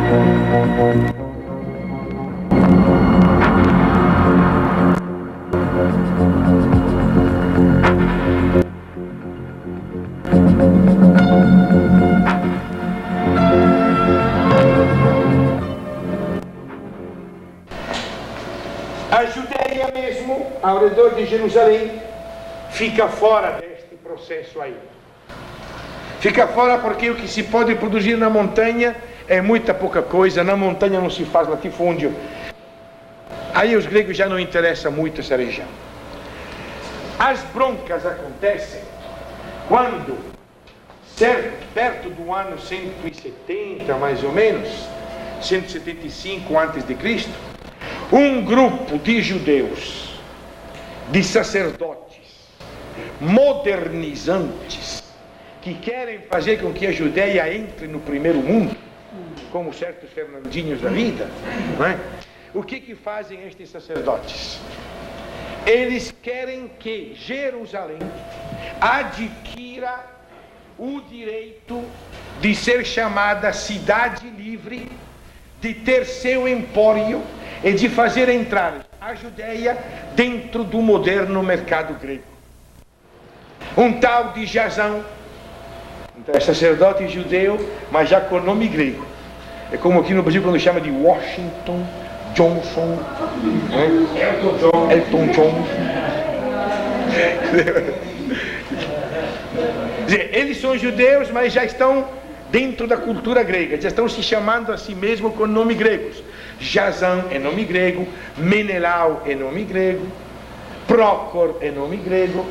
A Judeia mesmo, ao redor de Jerusalém, fica fora deste processo aí. Fica fora porque o que se pode produzir na montanha é muita pouca coisa. Na montanha não se faz latifúndio. Aí os gregos já não interessam muito essa região. As broncas acontecem quando, perto do ano 170 mais ou menos, 175 a.C., um grupo de judeus, de sacerdotes, modernizantes, que querem fazer com que a Judeia entre no primeiro mundo, como certos Fernandinhos da vida, não é? O que fazem estes sacerdotes? Eles querem que Jerusalém adquira o direito de ser chamada cidade livre, de ter seu empório e de fazer entrar a Judeia dentro do moderno mercado grego. Um tal de Jasão, então é sacerdote judeu, mas já com nome grego. É como aqui no Brasil quando chama de Washington Johnson, Elton John. Eles são judeus, mas já estão dentro da cultura grega, já estão se chamando a si mesmos com nomes gregos. Jasão é nome grego, Menelau é nome grego, Prócor é nome grego.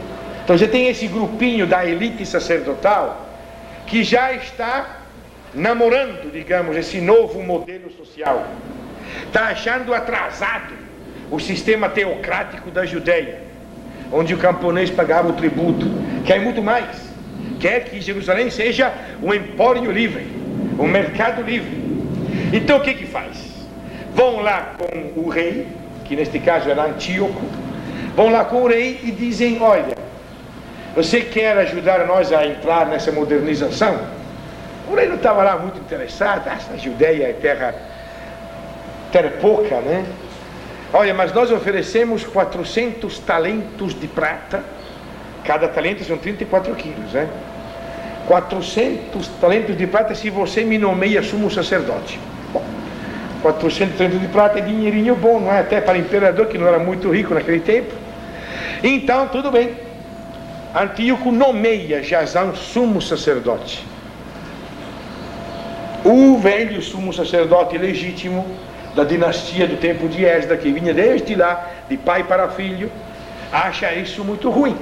Então já tem esse grupinho da elite sacerdotal que já está namorando, digamos, esse novo modelo social. Está achando atrasado o sistema teocrático da Judeia, onde o camponês pagava o tributo. Quer muito mais. Quer que Jerusalém seja um empório livre, um mercado livre. Então o que faz? Vão lá com o rei, que neste caso era Antíoco, vão lá com o rei e dizem: olha, você quer ajudar nós a entrar nessa modernização? O rei não estava lá muito interessado. A Judeia é terra pouca, né? Olha, mas nós oferecemos 400 talentos de prata. Cada talento são 34 quilos, né? 400 talentos de prata se você me nomeia sumo sacerdote. Bom, 400 talentos de prata é dinheirinho bom, não é? Até para o imperador, que não era muito rico naquele tempo. Então, tudo bem. Antíoco nomeia Jasão sumo sacerdote. O velho sumo sacerdote legítimo da dinastia do tempo de Esdra, que vinha desde lá, de pai para filho, acha isso muito ruim.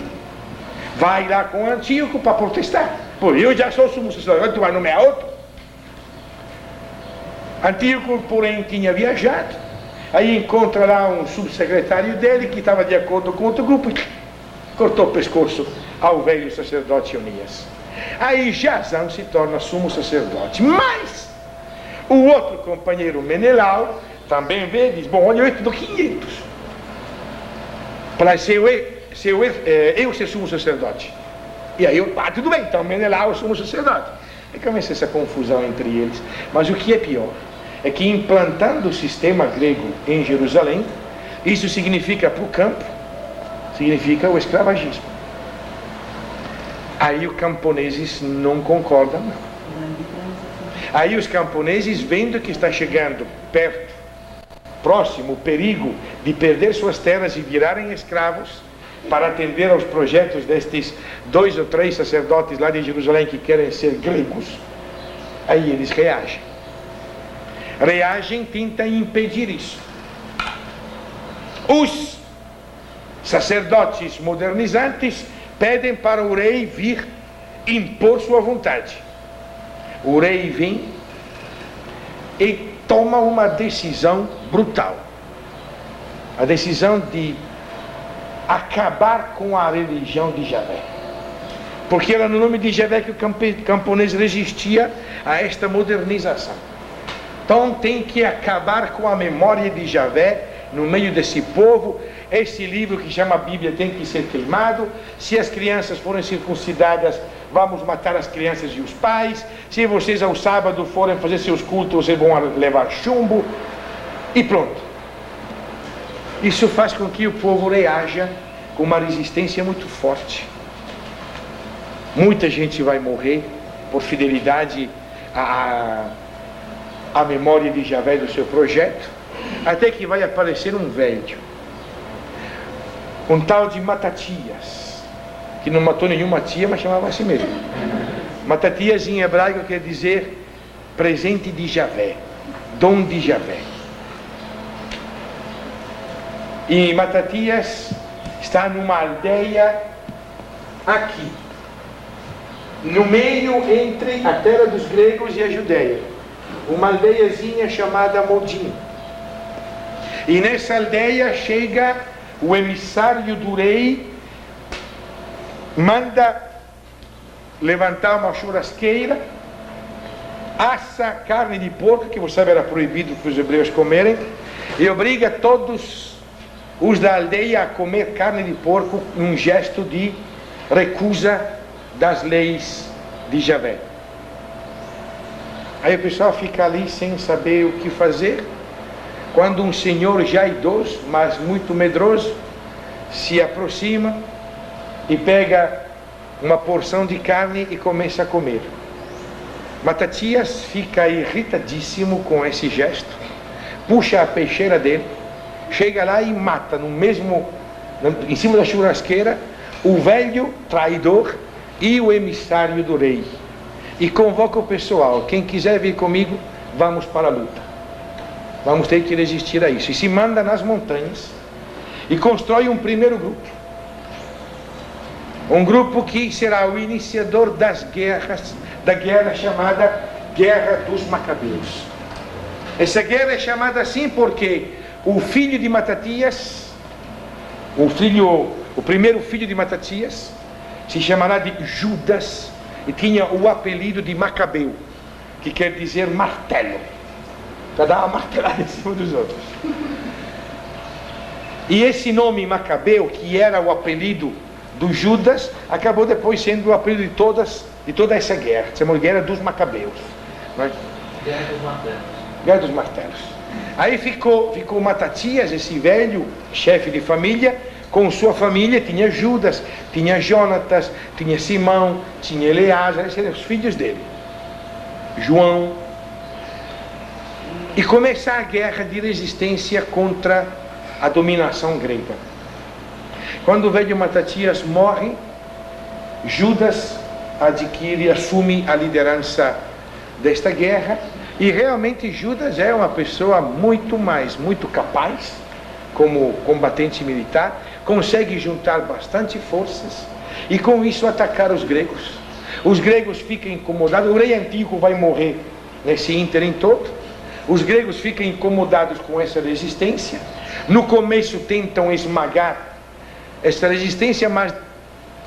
Vai lá com Antíoco para protestar. Por eu já sou sumo sacerdote, tu vai nomear outro? Antíoco, porém, tinha viajado. Aí encontra lá um subsecretário dele que estava de acordo com outro grupo e cortou o pescoço ao velho sacerdote Onias. Aí Jasão se torna sumo sacerdote. Mas o outro companheiro, Menelau, também vê e diz: bom, olha, eu te dou 500 para ser eu ser sumo sacerdote. E aí tudo bem, então Menelau é sumo sacerdote. E começa essa confusão entre eles. Mas o que é pior é que, implantando o sistema grego em Jerusalém, isso significa para o campo, significa o escravagismo. Aí os camponeses não concordam, não. Aí os camponeses, vendo que está chegando perto, próximo, o perigo de perder suas terras e virarem escravos, para atender aos projetos destes 2 ou 3 sacerdotes lá de Jerusalém que querem ser gregos, aí eles reagem, tentam impedir isso. Os sacerdotes modernizantes pedem para o rei vir impor sua vontade. O rei vem e toma uma decisão brutal, a decisão de acabar com a religião de Javé, porque era no nome de Javé que o camponês resistia a esta modernização. Então tem que acabar com a memória de Javé no meio desse povo. Esse livro que chama Bíblia tem que ser queimado. Se as crianças forem circuncidadas, vamos matar as crianças e os pais, se vocês ao sábado forem fazer seus cultos, vocês vão levar chumbo, e pronto. Isso faz com que o povo reaja com uma resistência muito forte. Muita gente vai morrer por fidelidade à memória de Javé do seu projeto, até que vai aparecer um velho, um tal de Matatias, que não matou nenhuma tia, mas chamava assim mesmo. Matatias em hebraico quer dizer presente de Javé, dom de Javé. E Matatias está numa aldeia aqui, no meio entre a terra dos gregos e a Judéia, uma aldeiazinha chamada Modim. E nessa aldeia chega o emissário do rei, manda levantar uma churrasqueira, assa carne de porco, que você sabe era proibido para os hebreus comerem, e obriga todos os da aldeia a comer carne de porco num gesto de recusa das leis de Javé. Aí o pessoal fica ali sem saber o que fazer, quando um senhor já idoso, mas muito medroso, se aproxima e pega uma porção de carne e começa a comer. Matatias fica irritadíssimo com esse gesto, puxa a peixeira dele, chega lá e mata em cima da churrasqueira, o velho traidor e o emissário do rei, e convoca o pessoal: quem quiser vir comigo, vamos para a luta, vamos ter que resistir a isso. E se manda nas montanhas e constrói um primeiro grupo, um grupo que será o iniciador das guerras, da guerra chamada Guerra dos Macabeus. Essa guerra é chamada assim porque o filho de Matatias, o primeiro filho de Matatias, se chamará de Judas, e tinha o apelido de Macabeu, que quer dizer martelo, para dar uma martelada em cima dos outros. E esse nome Macabeu, que era o apelido do Judas, acabou depois sendo o apelido de toda essa guerra. Chamamos de Guerra dos Macabeus. Guerra dos Martelos. Guerra dos Martelos. Aí ficou Matatias, esse velho chefe de família, com sua família. Tinha Judas, tinha Jonatas, tinha Simão, tinha Eleazar, esses eram os filhos dele, João. E começa a guerra de resistência contra a dominação grega. Quando o velho Matatias morre, Judas assume a liderança desta guerra, e realmente Judas é uma pessoa muito capaz como combatente militar, consegue juntar bastante forças e com isso atacar os gregos. Os gregos ficam incomodados, o rei Antíoco vai morrer nesse ínterim todo, os gregos ficam incomodados com essa resistência. No começo tentam esmagar essa resistência, mas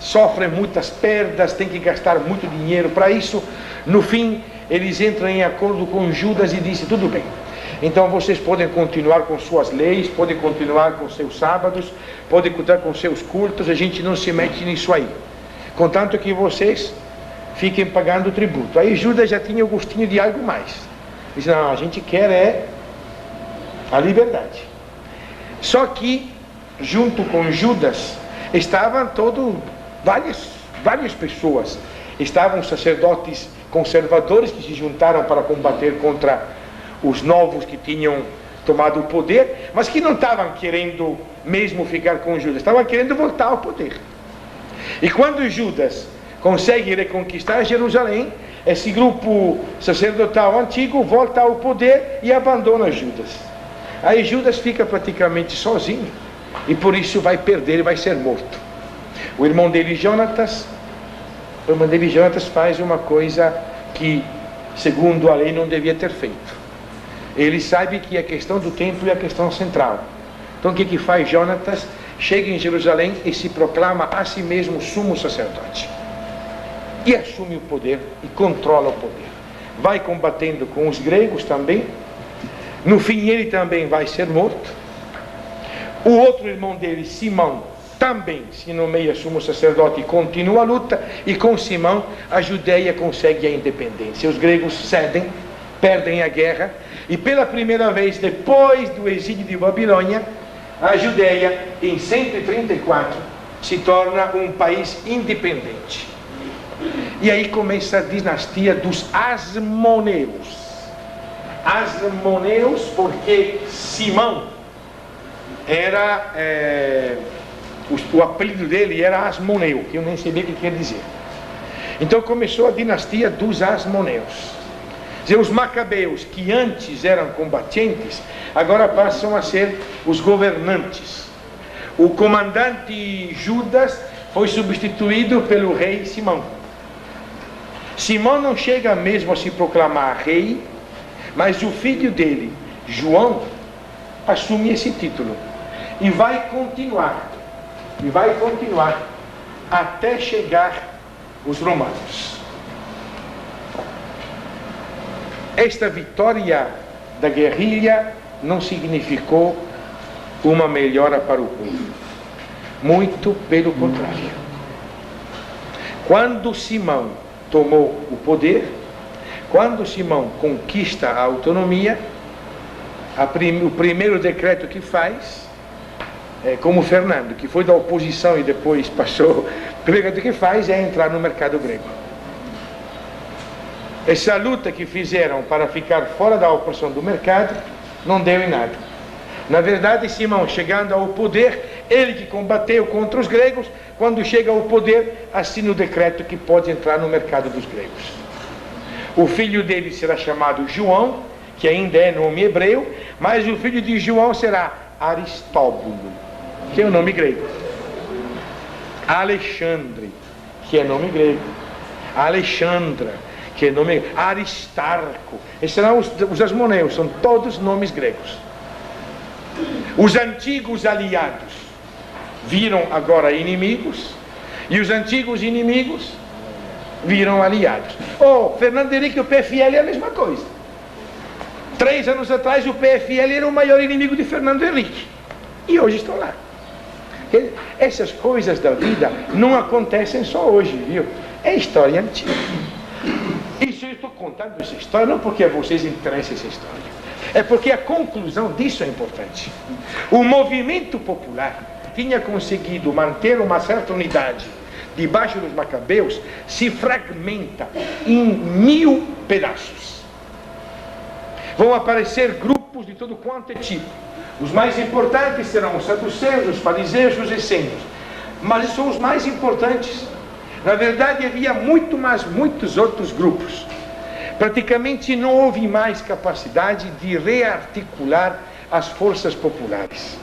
sofrem muitas perdas, têm que gastar muito dinheiro para isso. No fim, eles entram em acordo com Judas e dizem: tudo bem, então vocês podem continuar com suas leis, podem continuar com seus sábados, podem continuar com seus cultos, a gente não se mete nisso aí, contanto que vocês fiquem pagando tributo. Aí Judas já tinha o gostinho de algo mais, disse: não, a gente quer a liberdade. Só que junto com Judas estavam várias pessoas. Estavam sacerdotes conservadores que se juntaram para combater contra os novos que tinham tomado o poder, mas que não estavam querendo mesmo ficar com Judas, estavam querendo voltar ao poder. E quando Judas consegue reconquistar Jerusalém, esse grupo sacerdotal antigo volta ao poder e abandona Judas. Aí Judas fica praticamente sozinho e por isso vai perder e vai ser morto. O irmão dele, Jonatas, faz uma coisa que, segundo a lei, não devia ter feito. Ele sabe que a questão do templo é a questão central. Então o que faz Jonatas? Chega em Jerusalém e se proclama a si mesmo sumo sacerdote. E assume o poder e controla o poder. Vai combatendo com os gregos também. No fim ele também vai ser morto. O outro irmão dele, Simão, também se nomeia sumo sacerdote e continua a luta, e com Simão a Judeia consegue a independência. Os gregos cedem, perdem a guerra, e pela primeira vez depois do exílio de Babilônia, a Judeia em 134 se torna um país independente. E aí começa a dinastia dos Asmoneus. Asmoneus porque Simão era, o apelido dele era Asmoneu, que eu nem sabia o que quer dizer. Então começou a dinastia dos Asmoneus. Os macabeus, que antes eram combatentes, agora passam a ser os governantes. O comandante Judas foi substituído pelo rei Simão. Simão não chega mesmo a se proclamar rei, mas o filho dele, João, assume esse título e vai continuar até chegar os romanos. Esta vitória da guerrilha não significou uma melhora para o povo, muito pelo contrário. Quando Simão tomou o poder, quando Simão conquista a autonomia, o primeiro decreto que faz, como Fernando, que foi da oposição e depois passou, o primeiro decreto que faz é entrar no mercado grego. Essa luta que fizeram para ficar fora da opressão do mercado não deu em nada. Na verdade, Simão, chegando ao poder, ele que combateu contra os gregos, quando chega ao poder, assina o decreto que pode entrar no mercado dos gregos. O filho dele será chamado João, que ainda é nome hebreu, mas o filho de João será Aristóbulo, que é o nome grego. Alexandre, que é nome grego. Alexandra, que é nome grego. Aristarco, esses serão os Asmoneus, são todos nomes gregos. Os antigos aliados viram agora inimigos, e os antigos inimigos viram aliados. Fernando Henrique e o PFL é a mesma coisa. 3 anos atrás o PFL era o maior inimigo de Fernando Henrique, e hoje estão lá. Essas coisas da vida não acontecem só hoje, viu? É história antiga. Isso eu estou contando essa história não porque a vocês interessa essa história, é porque a conclusão disso é importante. O movimento popular tinha conseguido manter uma certa unidade debaixo dos macabeus, se fragmenta em 1000 pedaços. Vão aparecer grupos de todo quanto é tipo. Os mais importantes serão os saduceus, os fariseus, os essênios. Mas esses são os mais importantes. Na verdade, havia muitos outros grupos. Praticamente não houve mais capacidade de rearticular as forças populares.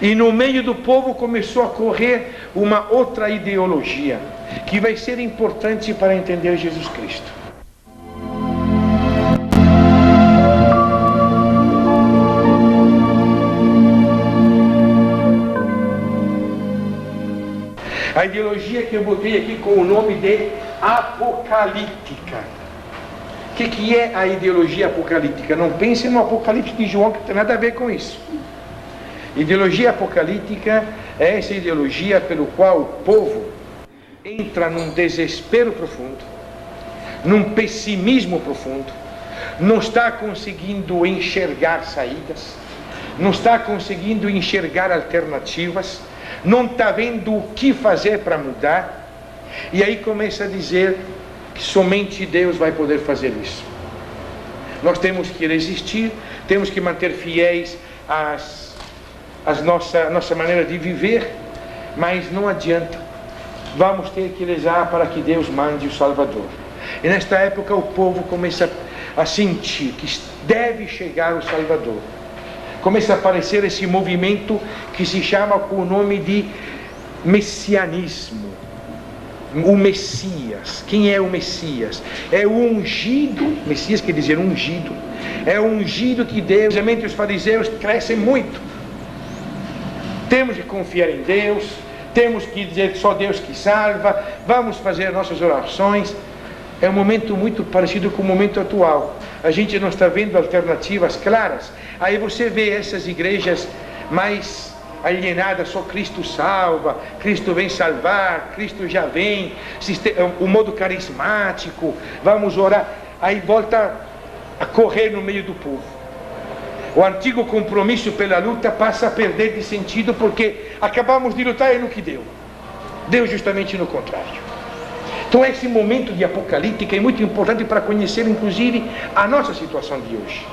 E no meio do povo começou a correr uma outra ideologia, que vai ser importante para entender Jesus Cristo. A ideologia que eu botei aqui com o nome de apocalíptica. O que é a ideologia apocalíptica? Não pense no Apocalipse de João, que não tem nada a ver com isso. Ideologia apocalíptica é essa ideologia pelo qual o povo entra num desespero profundo, num pessimismo profundo, não está conseguindo enxergar saídas, não está conseguindo enxergar alternativas, não está vendo o que fazer para mudar, e aí começa a dizer que somente Deus vai poder fazer isso. Nós temos que resistir, temos que manter fiéis à nossa maneira de viver, mas não adianta. Vamos ter que rezar para que Deus mande o Salvador. E nesta época o povo começa a sentir que deve chegar o Salvador. Começa a aparecer esse movimento que se chama com o nome de messianismo. O Messias. Quem é o Messias? É o ungido. Messias quer dizer ungido. É o ungido que Deus. Os fariseus crescem muito. Temos que confiar em Deus, temos que dizer só Deus que salva, vamos fazer nossas orações. É um momento muito parecido com o momento atual. A gente não está vendo alternativas claras. Aí você vê essas igrejas mais alienada, só Cristo salva, Cristo vem salvar, Cristo já vem, o modo carismático, vamos orar, aí volta a correr no meio do povo. O antigo compromisso pela luta passa a perder de sentido, porque acabamos de lutar e no que deu. Deu justamente no contrário. Então esse momento de apocalíptica é muito importante para conhecer inclusive a nossa situação de hoje.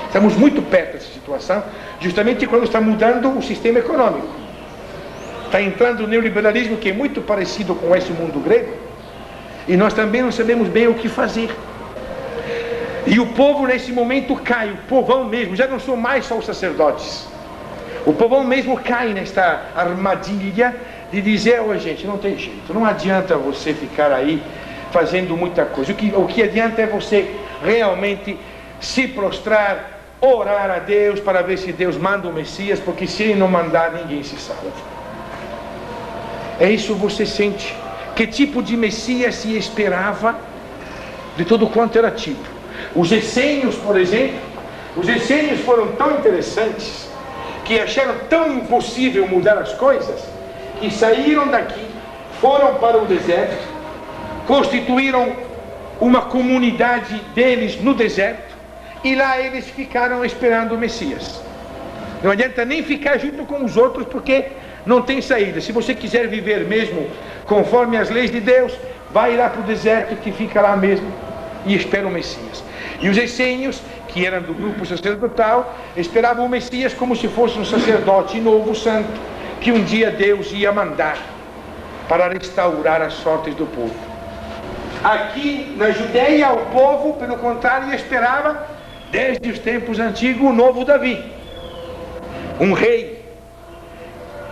Estamos muito perto dessa situação, justamente quando está mudando o sistema econômico. Está entrando o neoliberalismo, que é muito parecido com esse mundo grego, e nós também não sabemos bem o que fazer. E o povo nesse momento cai, o povão mesmo, já não são mais só os sacerdotes. O povão mesmo cai nesta armadilha de dizer: oh, gente, não tem jeito, não adianta você ficar aí fazendo muita coisa. O que adianta é você realmente se prostrar, orar a Deus para ver se Deus manda o Messias, porque se Ele não mandar, ninguém se salva. É isso que você sente. Que tipo de Messias se esperava? De todo quanto era tipo. Os essênios, por exemplo, os essênios foram tão interessantes, que acharam tão impossível mudar as coisas, que saíram daqui, foram para o deserto, constituíram uma comunidade deles no deserto, e lá eles ficaram esperando o Messias. Não adianta nem ficar junto com os outros, porque não tem saída. Se você quiser viver mesmo conforme as leis de Deus, vai lá para o deserto, que fica lá mesmo e espera o Messias. E os essênios, que eram do grupo sacerdotal, esperavam o Messias como se fosse um sacerdote novo, santo, que um dia Deus ia mandar para restaurar as sortes do povo. Aqui na Judeia, o povo, pelo contrário, esperava desde os tempos antigos o novo Davi, um rei.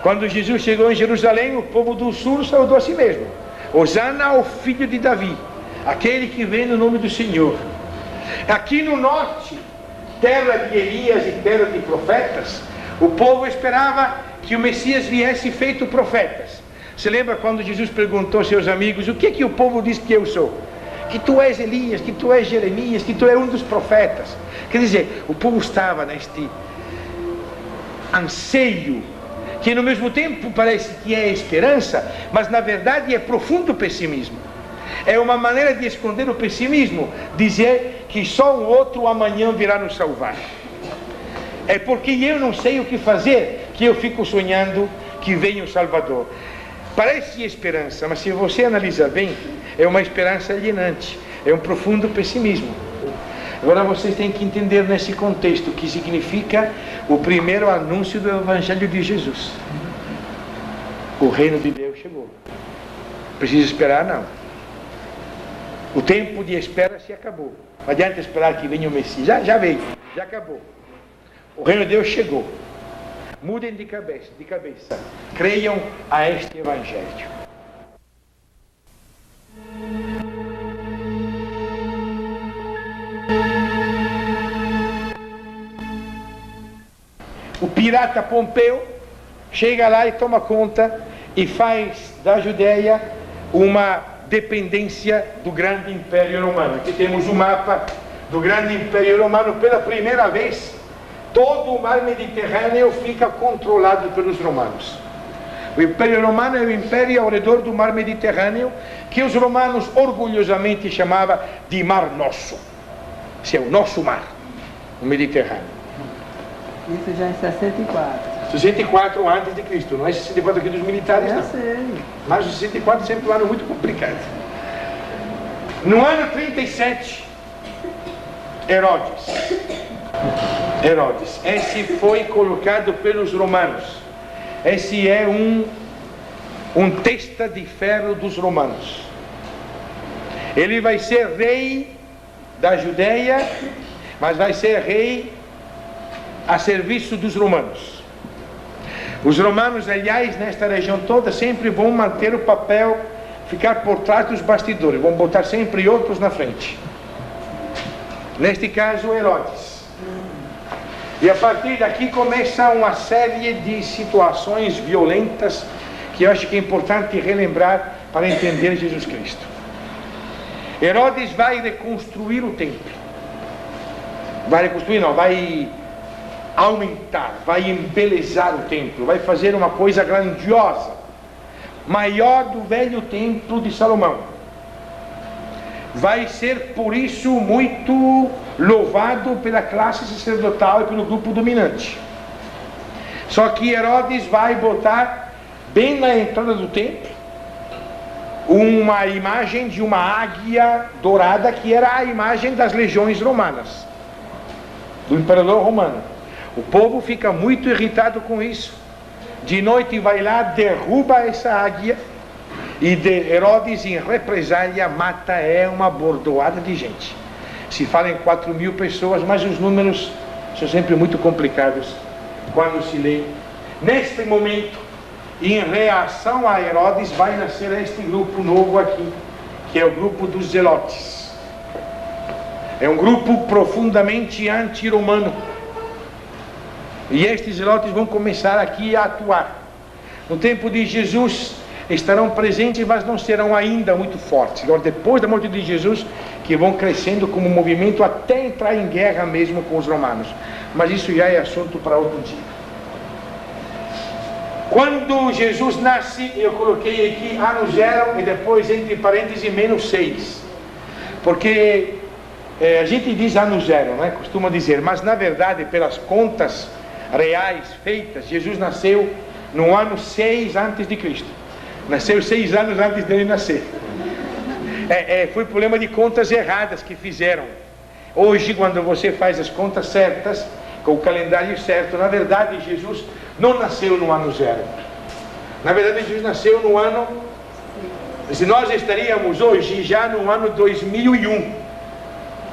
Quando Jesus chegou em Jerusalém, o povo do sul saudou a si mesmo: Hosana ao filho de Davi, aquele que vem no nome do Senhor. Aqui no norte, terra de Elias e terra de profetas, o povo esperava que o Messias viesse feito profetas. Você lembra quando Jesus perguntou aos seus amigos: o que o povo diz que eu sou? Que tu és Elias, que tu és Jeremias, que tu és um dos profetas. Quer dizer, o povo estava neste anseio, que no mesmo tempo parece que é esperança, mas na verdade é profundo pessimismo. É uma maneira de esconder o pessimismo, dizer que só um outro amanhã virá nos salvar. É porque eu não sei o que fazer que eu fico sonhando que venha o Salvador. Parece esperança, mas se você analisar bem, é uma esperança alienante, é um profundo pessimismo. Agora vocês têm que entender nesse contexto o que significa o primeiro anúncio do Evangelho de Jesus. O reino de Deus chegou. Precisa esperar? Não. O tempo de espera se acabou. Não adianta esperar que venha o Messias. Já veio, já acabou. O reino de Deus chegou. Mudem de cabeça. Creiam a este Evangelho. O pirata Pompeu chega lá e toma conta e faz da Judeia uma dependência do grande Império Romano. Aqui temos o mapa do grande Império Romano. Pela primeira vez, todo o mar Mediterrâneo fica controlado pelos romanos. O Império Romano é o império ao redor do mar Mediterrâneo, que os romanos orgulhosamente chamavam de Mar Nosso. Esse é o nosso mar, o Mediterrâneo. Isso já em 64. 64 antes de Cristo, não é 64 aqui dos militares, não. Sei. Mas o 64 sempre um ano muito complicado. No ano 37, Herodes, esse foi colocado pelos romanos. Esse é um testa de ferro dos romanos. Ele vai ser rei da Judeia, mas vai ser rei a serviço dos romanos. Os romanos, aliás, nesta região toda, sempre vão manter o papel, ficar por trás dos bastidores, vão botar sempre outros na frente. Neste caso, Herodes. E a partir daqui começa uma série de situações violentas que eu acho que é importante relembrar para entender Jesus Cristo. Herodes vai reconstruir o templo. Vai aumentar, vai embelezar o templo, vai fazer uma coisa grandiosa, maior do velho templo de Salomão. Vai ser por isso muito louvado pela classe sacerdotal e pelo grupo dominante. Só que Herodes vai botar bem na entrada do templo uma imagem de uma águia dourada, que era a imagem das legiões romanas, do imperador romano. O povo fica muito irritado com isso. De noite vai lá, derruba essa águia, e Herodes, em represália, mata uma bordoada de gente. Se fala em 4.000 pessoas, mas os números são sempre muito complicados quando se lê. Neste momento, em reação a Herodes, vai nascer este grupo novo aqui, que é o grupo dos Zelotes. É um grupo profundamente anti-romano. E estes Zelotes vão começar aqui a atuar. No tempo de Jesus estarão presentes, mas não serão ainda muito fortes. Agora, depois da morte de Jesus, que vão crescendo como movimento até entrar em guerra mesmo com os romanos. Mas isso já é assunto para outro dia. Quando Jesus nasce, eu coloquei aqui ano 0 e depois entre parênteses -6. Porque a gente diz ano 0, né? Costuma dizer, mas na verdade, pelas contas reais feitas, Jesus nasceu no ano 6 antes de Cristo. Nasceu 6 anos antes dele nascer. Foi problema de contas erradas que fizeram. Hoje, quando você faz as contas certas, com o calendário certo, na verdade Jesus não nasceu no ano 0. Na verdade Jesus nasceu no ano, se nós estaríamos hoje já no ano 2001,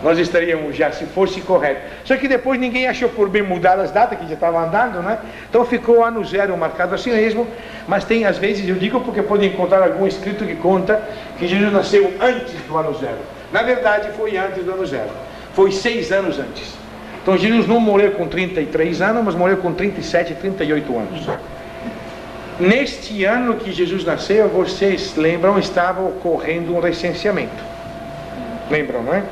nós estaríamos já, se fosse correto. Só que depois ninguém achou por bem mudar as datas, que já estavam andando, né? Então ficou o ano 0 marcado assim mesmo. Mas tem, às vezes, eu digo porque pode encontrar algum escrito que conta que Jesus nasceu antes do ano 0. Na verdade foi antes do ano 0. Foi 6 anos antes. Então Jesus não morreu com 33 anos, mas morreu com 37, 38 anos. Neste ano que Jesus nasceu, vocês lembram, estava ocorrendo um recenseamento. Lembram, não é?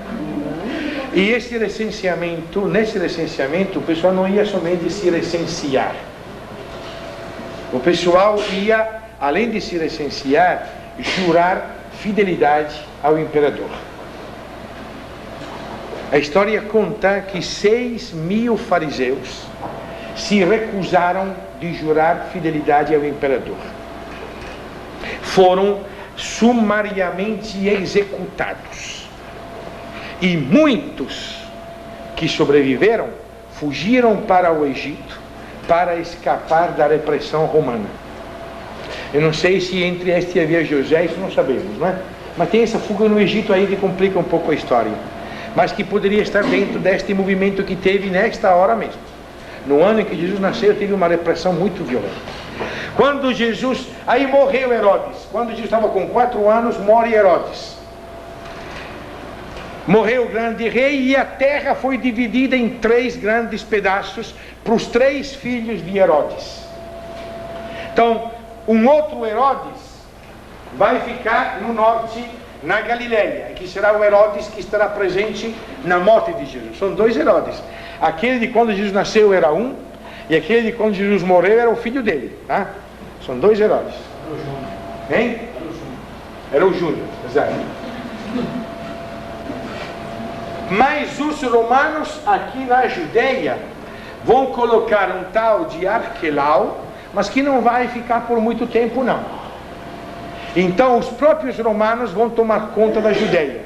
E nesse recenseamento, o pessoal não ia somente se recensear. O pessoal ia, além de se recensear, jurar fidelidade ao imperador. A história conta que 6.000 fariseus se recusaram de jurar fidelidade ao imperador. Foram sumariamente executados. E muitos que sobreviveram fugiram para o Egito para escapar da repressão romana. Eu não sei se entre este havia José, isso não sabemos, não é? Mas tem essa fuga no Egito aí que complica um pouco a história. Mas que poderia estar dentro deste movimento que teve nesta hora mesmo. No ano em que Jesus nasceu, teve uma repressão muito violenta. Quando Jesus... Aí morreu Herodes. Quando Jesus estava com 4 anos, morre Herodes. Morreu o grande rei e a terra foi dividida em 3 grandes pedaços para os 3 filhos de Herodes. Então, um outro Herodes vai ficar no norte, na Galileia, que será o Herodes que estará presente na morte de Jesus. São 2 Herodes. Aquele de quando Jesus nasceu era um, e aquele de quando Jesus morreu era o filho dele. Tá? São 2 Herodes. Hein? Era o Júnior, exato. Mas os romanos aqui na Judeia vão colocar um tal de Arquelau, mas que não vai ficar por muito tempo não. Então os próprios romanos vão tomar conta da Judeia,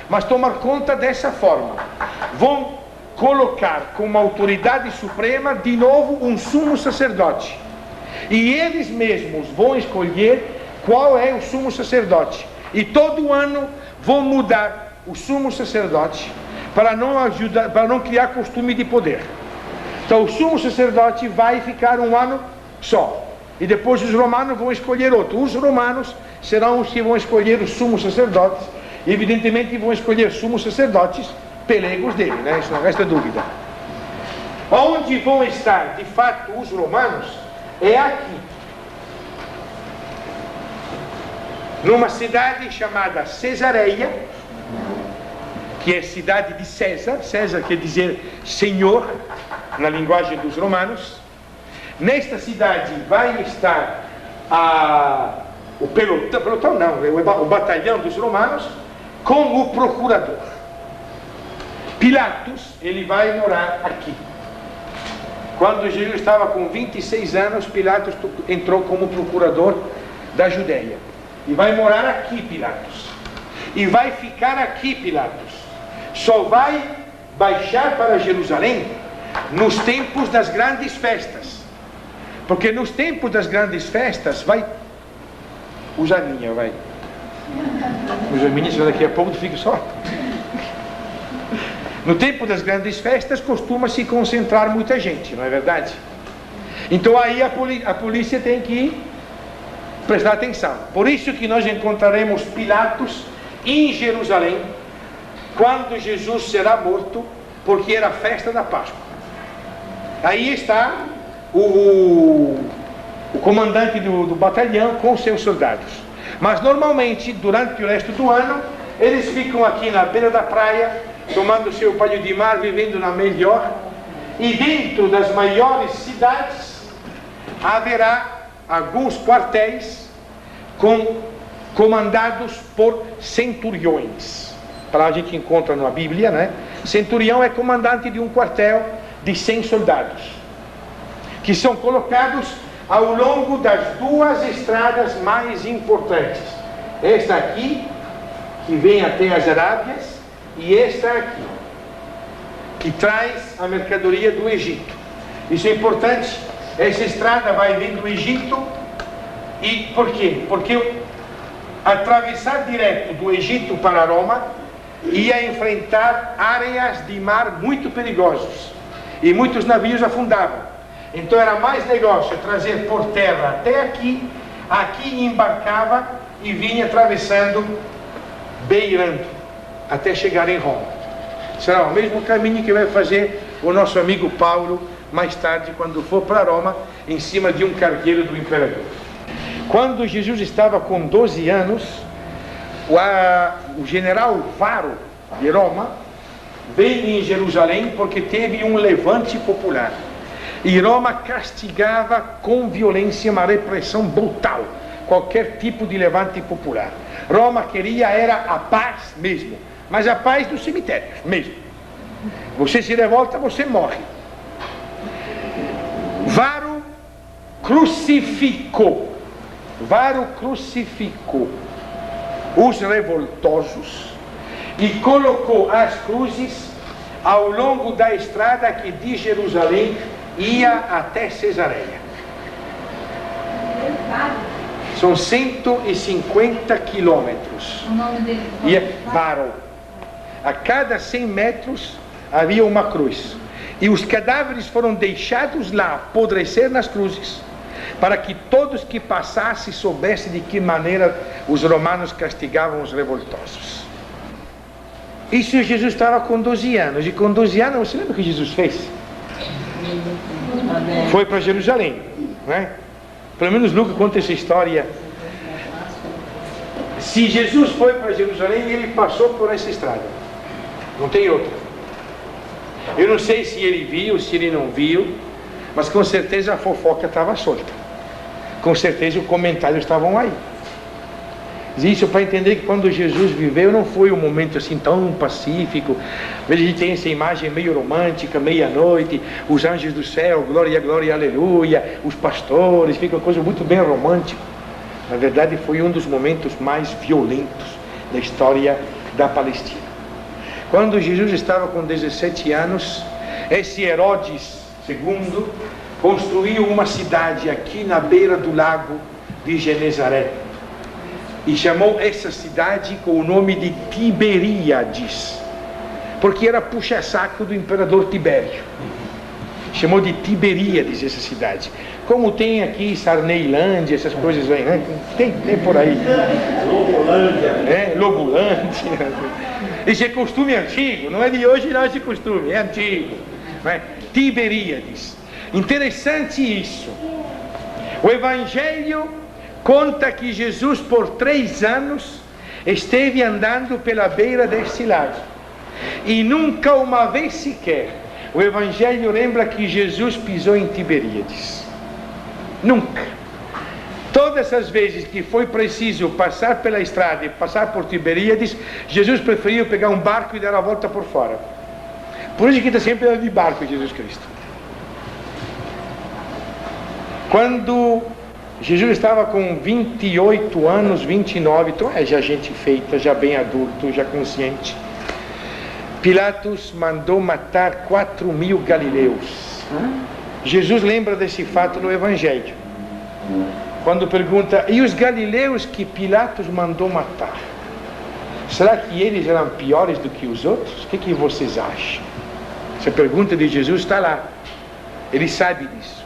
mas tomar conta dessa forma: vão colocar como autoridade suprema de novo um sumo sacerdote, e eles mesmos vão escolher qual é o sumo sacerdote, e todo ano vão mudar o sumo sacerdote para não criar costume de poder. Então o sumo sacerdote vai ficar um ano só, e depois os romanos vão escolher outro. Os romanos serão os que vão escolher os sumos sacerdotes, e evidentemente vão escolher sumos sacerdotes pelegos dele, né? Isso não resta dúvida. Onde vão estar de fato os romanos é aqui, numa cidade chamada Cesareia, que é cidade de César. César quer dizer senhor, na linguagem dos romanos. Nesta cidade vai estar o pelotão não, o batalhão dos romanos com o procurador. Pilatos, ele vai morar aqui. Quando Jesus estava com 26 anos, Pilatos entrou como procurador da Judéia. E vai morar aqui, Pilatos. E vai ficar aqui, Pilatos. Só vai baixar para Jerusalém nos tempos das grandes festas. Porque nos tempos das grandes festas vai... Usa a minha, vai. Usa a minha, senão daqui a pouco tu fica só. No tempo das grandes festas costuma se concentrar muita gente, não é verdade? Então aí a polícia tem que prestar atenção. Por isso que nós encontraremos Pilatos em Jerusalém quando Jesus será morto, porque era a festa da Páscoa. Aí está o comandante do batalhão com seus soldados. Mas normalmente, durante o resto do ano, eles ficam aqui na beira da praia, tomando seu banho de mar, vivendo na melhor. E dentro das maiores cidades haverá alguns quartéis comandados por centuriões. Para a gente encontra na Bíblia, né? Centurião é comandante de um quartel de 100 soldados, que são colocados ao longo das duas estradas mais importantes. Esta aqui, que vem até as Arábias, e esta aqui, que traz a mercadoria do Egito. Isso é importante. Essa estrada vai vir do Egito. E por quê? Porque atravessar direto do Egito para Roma ia enfrentar áreas de mar muito perigosos. E muitos navios afundavam. Então era mais negócio trazer por terra até aqui. Aqui embarcava e vinha atravessando, beirando, até chegar em Roma. Será o mesmo caminho que vai fazer o nosso amigo Paulo mais tarde, quando for para Roma, em cima de um cargueiro do imperador. Quando Jesus estava com 12 anos, o general Varo de Roma veio em Jerusalém porque teve um levante popular. E Roma castigava com violência, uma repressão brutal, qualquer tipo de levante popular. Roma queria era a paz mesmo, mas a paz dos cemitérios mesmo. Você se revolta, você morre. Varo crucificou os revoltosos e colocou as cruzes ao longo da estrada que de Jerusalém ia até Cesareia. São 150 quilômetros. O nome dele? E é Varo. A cada 100 metros havia uma cruz. E os cadáveres foram deixados lá, apodrecer nas cruzes, para que todos que passassem soubessem de que maneira os romanos castigavam os revoltosos. Isso Jesus estava com 12 anos. E com 12 anos, você lembra o que Jesus fez? Foi para Jerusalém, não é? Pelo menos Lucas conta essa história. Se Jesus foi para Jerusalém, ele passou por essa estrada. Não tem outra. Eu não sei se ele viu, se ele não viu, mas com certeza a fofoca estava solta. Com certeza os comentários estavam aí. Isso para entender que quando Jesus viveu não foi um momento assim tão pacífico. A gente tem essa imagem meio romântica, meia-noite, os anjos do céu, glória, glória, aleluia, os pastores, fica uma coisa muito bem romântica. Na verdade foi um dos momentos mais violentos da história da Palestina. Quando Jesus estava com 17 anos, esse Herodes II construiu uma cidade aqui na beira do lago de Genezaré. E chamou essa cidade com o nome de Tiberíades, porque era puxa-saco do imperador Tibério. Chamou de Tiberíades essa cidade. Como tem aqui Sarneilândia, essas coisas aí, né? Tem por aí. Lobulândia. Esse é costume antigo, não é de hoje não, esse costume, é antigo. Não é? Tiberíades. Interessante isso. O Evangelho conta que Jesus por 3 anos esteve andando pela beira desse lago. E nunca uma vez sequer o Evangelho lembra que Jesus pisou em Tiberíades. Nunca. Todas as vezes que foi preciso passar pela estrada e passar por Tiberíades, Jesus preferiu pegar um barco e dar a volta por fora. Por isso que está sempre de barco Jesus Cristo. Quando Jesus estava com 28 anos, 29, então é já gente feita, já bem adulto, já consciente, Pilatos mandou matar 4.000 galileus. Jesus lembra desse fato no Evangelho, quando pergunta: e os galileus que Pilatos mandou matar, será que eles eram piores do que os outros? O que vocês acham? Essa pergunta de Jesus está lá, ele sabe disso.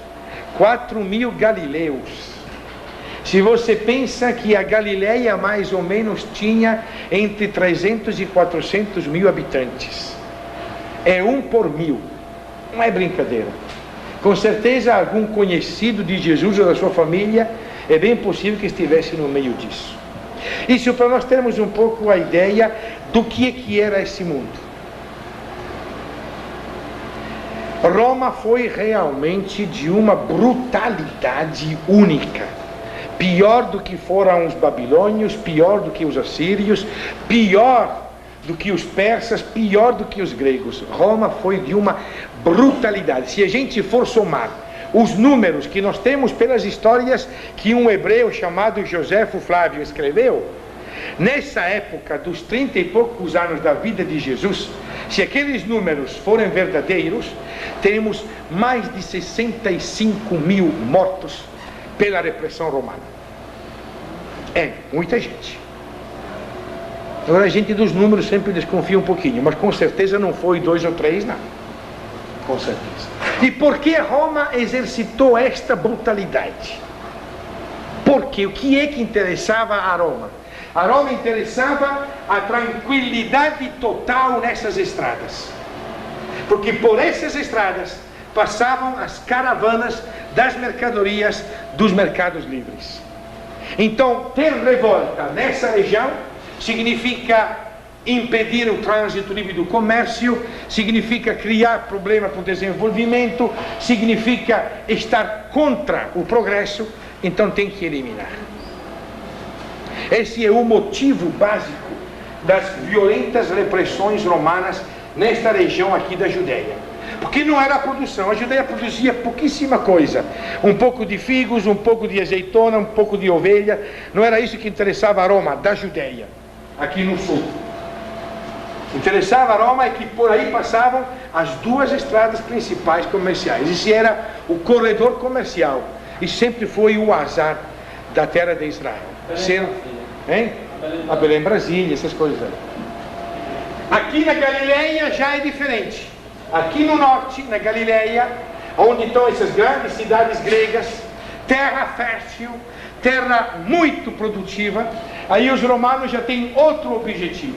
4.000 galileus. Se você pensa que a Galileia mais ou menos tinha entre 300 e 400 mil habitantes, é 1 por 1000, não é brincadeira. Com certeza algum conhecido de Jesus ou da sua família é bem possível que estivesse no meio disso. Isso para nós termos um pouco a ideia do que era esse mundo. Roma foi realmente de uma brutalidade única. Pior do que foram os babilônios, pior do que os assírios, pior do que os persas, pior do que os gregos. Roma foi de uma brutalidade. Se a gente for somar os números que nós temos pelas histórias que um hebreu chamado Joséfo Flávio escreveu, nessa época dos 30 e poucos anos da vida de Jesus, se aqueles números forem verdadeiros, teremos mais de 65.000 mortos pela repressão romana. É muita gente. Agora a gente dos números sempre desconfia um pouquinho, mas com certeza não foi 2 ou 3, não. Com certeza. E por que Roma exercitou esta brutalidade? Porque o que é que interessava a Roma? A Roma interessava a tranquilidade total nessas estradas. Porque por essas estradas passavam as caravanas das mercadorias dos mercados livres. Então, ter revolta nessa região significa impedir o trânsito livre do comércio, significa criar problema para o desenvolvimento, significa estar contra o progresso, então tem que eliminar. Esse é o motivo básico das violentas repressões romanas nesta região aqui da Judéia. Porque não era a produção, a Judéia produzia pouquíssima coisa, um pouco de figos, um pouco de azeitona, um pouco de ovelha, não era isso que interessava a Roma, da Judéia, aqui no sul. Interessava a Roma é que por aí passavam as 2 estradas principais comerciais, esse era o corredor comercial, e sempre foi o azar da terra de Israel. A Belém, Brasília, essas coisas aí. Aqui na Galileia já é diferente. Aqui no norte, na Galileia, onde estão essas grandes cidades gregas, terra fértil, terra muito produtiva, aí os romanos já têm outro objetivo.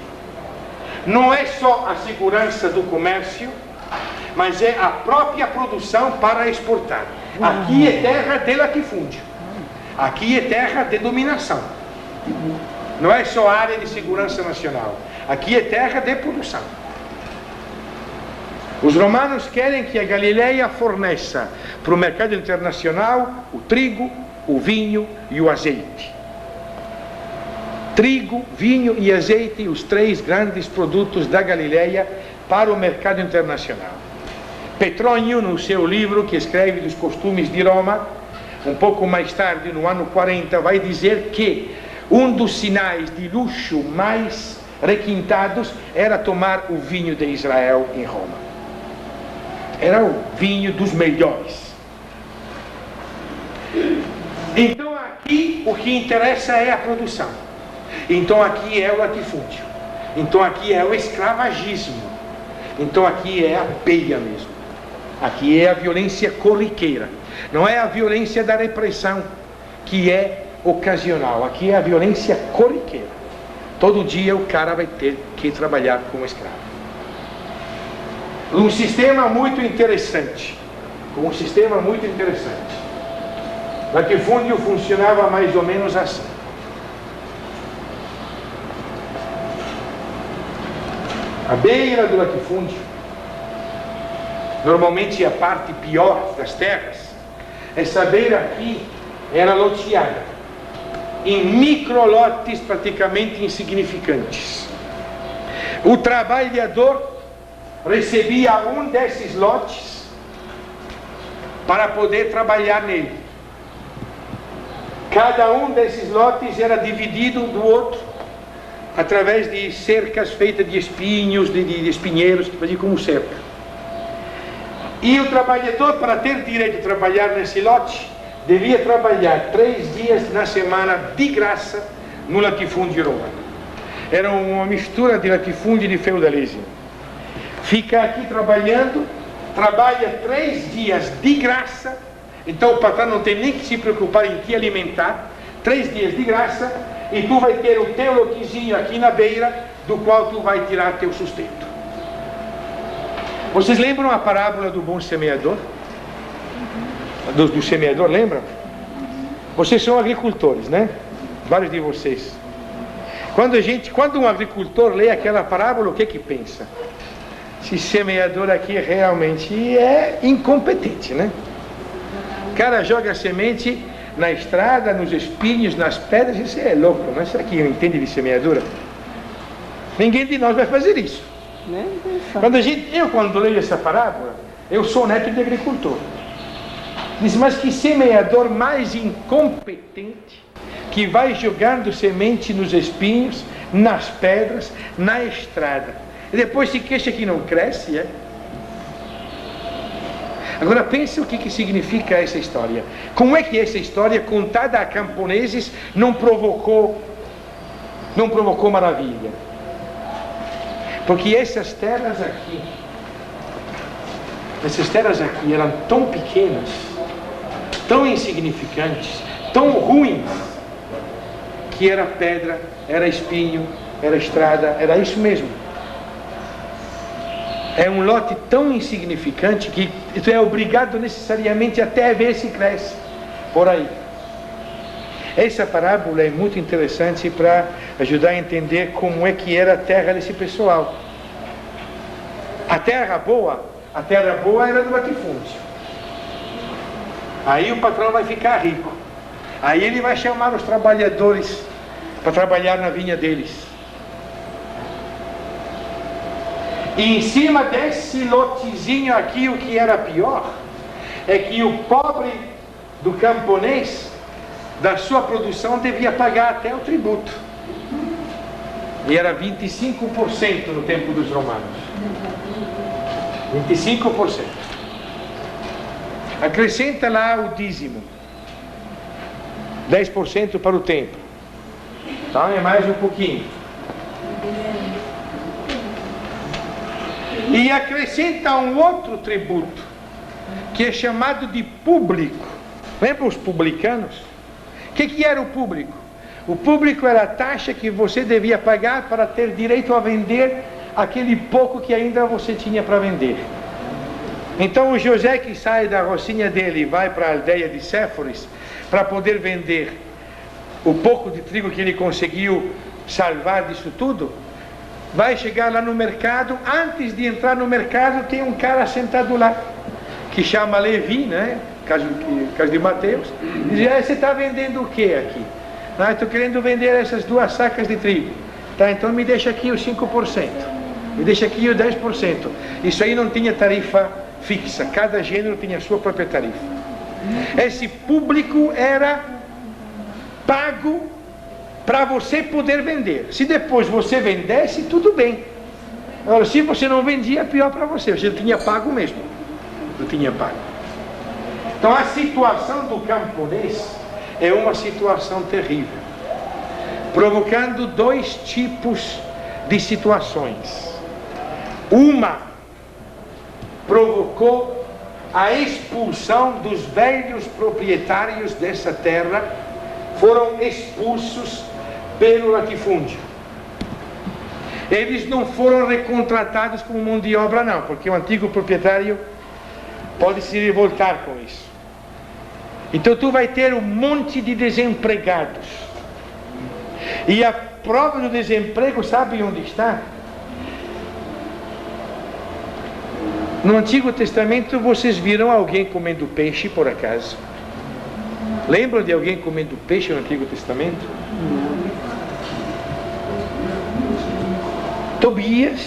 Não é só a segurança do comércio, mas é a própria produção para exportar. Aqui é terra de latifúndio. Aqui é terra de dominação. Não é só área de segurança nacional. Aqui é terra de produção. Os romanos querem que a Galileia forneça para o mercado internacional o trigo, o vinho e o azeite. Trigo, vinho e azeite, os 3 grandes produtos da Galileia para o mercado internacional. Petrônio, no seu livro que escreve dos costumes de Roma, um pouco mais tarde, no ano 40, vai dizer que um dos sinais de luxo mais requintados era tomar o vinho de Israel em Roma. Era o vinho dos melhores. Então aqui o que interessa é a produção. Então aqui é o latifúndio. Então aqui é o escravagismo. Então aqui é a peia mesmo. Aqui é a violência corriqueira. Não é a violência da repressão que é ocasional. Aqui é a violência corriqueira. Todo dia o cara vai ter que trabalhar como escravo. Um sistema muito interessante. Latifúndio funcionava mais ou menos assim. à beira do latifúndio, normalmente a parte pior das terras, essa beira aqui era loteada em microlotes praticamente insignificantes. O trabalhador recebia um desses lotes para poder trabalhar nele. Cada um desses lotes era dividido do outro através de cercas feitas de espinhos, de espinheiros, que faziam como cerca. E o trabalhador, para ter direito de trabalhar nesse lote, devia trabalhar 3 dias na semana de graça no latifúndio romano. Era uma mistura de latifúndio e de feudalismo. Fica aqui trabalhando, trabalha 3 dias de graça, então o patrão não tem nem que se preocupar em te alimentar, 3 dias de graça, e tu vai ter o teu lotezinho aqui na beira, do qual tu vai tirar teu sustento. Vocês lembram a parábola do bom semeador? Do semeador, lembram? Vocês são agricultores, né? Vários de vocês. Quando um agricultor lê aquela parábola, o que pensa? Esse semeador aqui realmente é incompetente, né? O cara joga a semente na estrada, nos espinhos, nas pedras, isso é louco, mas será que entende de semeadura? Ninguém de nós vai fazer isso. Quando leio essa parábola, eu sou neto de agricultor. Diz, mas que semeador mais incompetente, que vai jogando semente nos espinhos, nas pedras, na estrada, e depois se queixa que não cresce, é? Agora pense o que significa essa história. Como é que essa história, contada a camponeses, não provocou maravilha? Porque essas terras aqui eram tão pequenas, tão insignificantes, tão ruins, que era pedra, era espinho, era estrada, era isso mesmo. É um lote tão insignificante que tu é obrigado necessariamente até ver se cresce por aí. Essa parábola é muito interessante para ajudar a entender como é que era a terra desse pessoal. A terra boa era do latifúndio. Aí o patrão vai ficar rico. Aí ele vai chamar os trabalhadores para trabalhar na vinha deles. E em cima desse lotezinho aqui, o que era pior é que o pobre do camponês, da sua produção, devia pagar até o tributo. E era 25% no tempo dos romanos. 25%. Acrescenta lá o dízimo. 10% para o templo. Então é mais um pouquinho. E acrescenta um outro tributo, que é chamado de público. Lembra os publicanos? O que era o público? O público era a taxa que você devia pagar para ter direito a vender aquele pouco que ainda você tinha para vender. Então o José, que sai da rocinha dele e vai para a aldeia de Séforis para poder vender o pouco de trigo que ele conseguiu salvar disso tudo, vai chegar lá no mercado. Antes de entrar no mercado, tem um cara sentado lá que chama Levi, né? Caso de Mateus. Diz: você está vendendo o que aqui? Não, estou querendo vender essas 2 sacas de trigo. Tá, então me deixa aqui os 5%, me deixa aqui os 10%. Isso aí não tinha tarifa fixa, cada gênero tinha a sua própria tarifa. Esse público era pago para você poder vender. Se depois você vendesse, tudo bem. Agora, se você não vendia, é pior para você. Você não tinha pago mesmo. Não tinha pago. Então a situação do camponês é uma situação terrível, provocando 2 tipos de situações. Uma provocou a expulsão dos velhos proprietários dessa terra, foram expulsos pelo latifúndio. Eles não foram recontratados como mão de obra, não, porque o antigo proprietário pode se revoltar com isso. Então tu vai ter um monte de desempregados. E a prova do desemprego, sabe onde está? No Antigo Testamento vocês viram alguém comendo peixe por acaso? Lembram de alguém comendo peixe no Antigo Testamento? Tobias,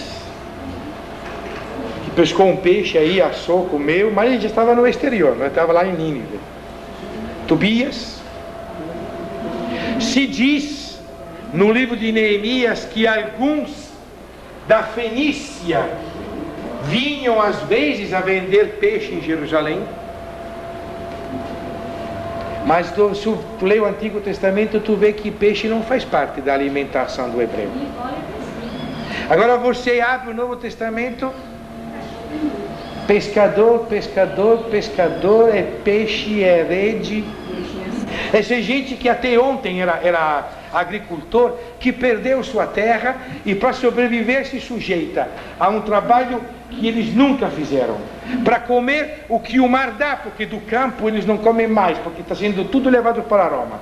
que pescou um peixe aí, assou, comeu, mas ele já estava no exterior, não estava lá em Nínive. Tobias. Se diz no livro de Neemias que alguns da Fenícia vinham às vezes a vender peixe em Jerusalém. Mas se tu lê o Antigo Testamento, tu vê que peixe não faz parte da alimentação do hebreu. Agora você abre o Novo Testamento, pescador, pescador, pescador, é peixe, é rede. Essa gente que até ontem era agricultor, que perdeu sua terra e para sobreviver se sujeita a um trabalho que eles nunca fizeram, para comer o que o mar dá, porque do campo eles não comem mais, porque está sendo tudo levado para Roma.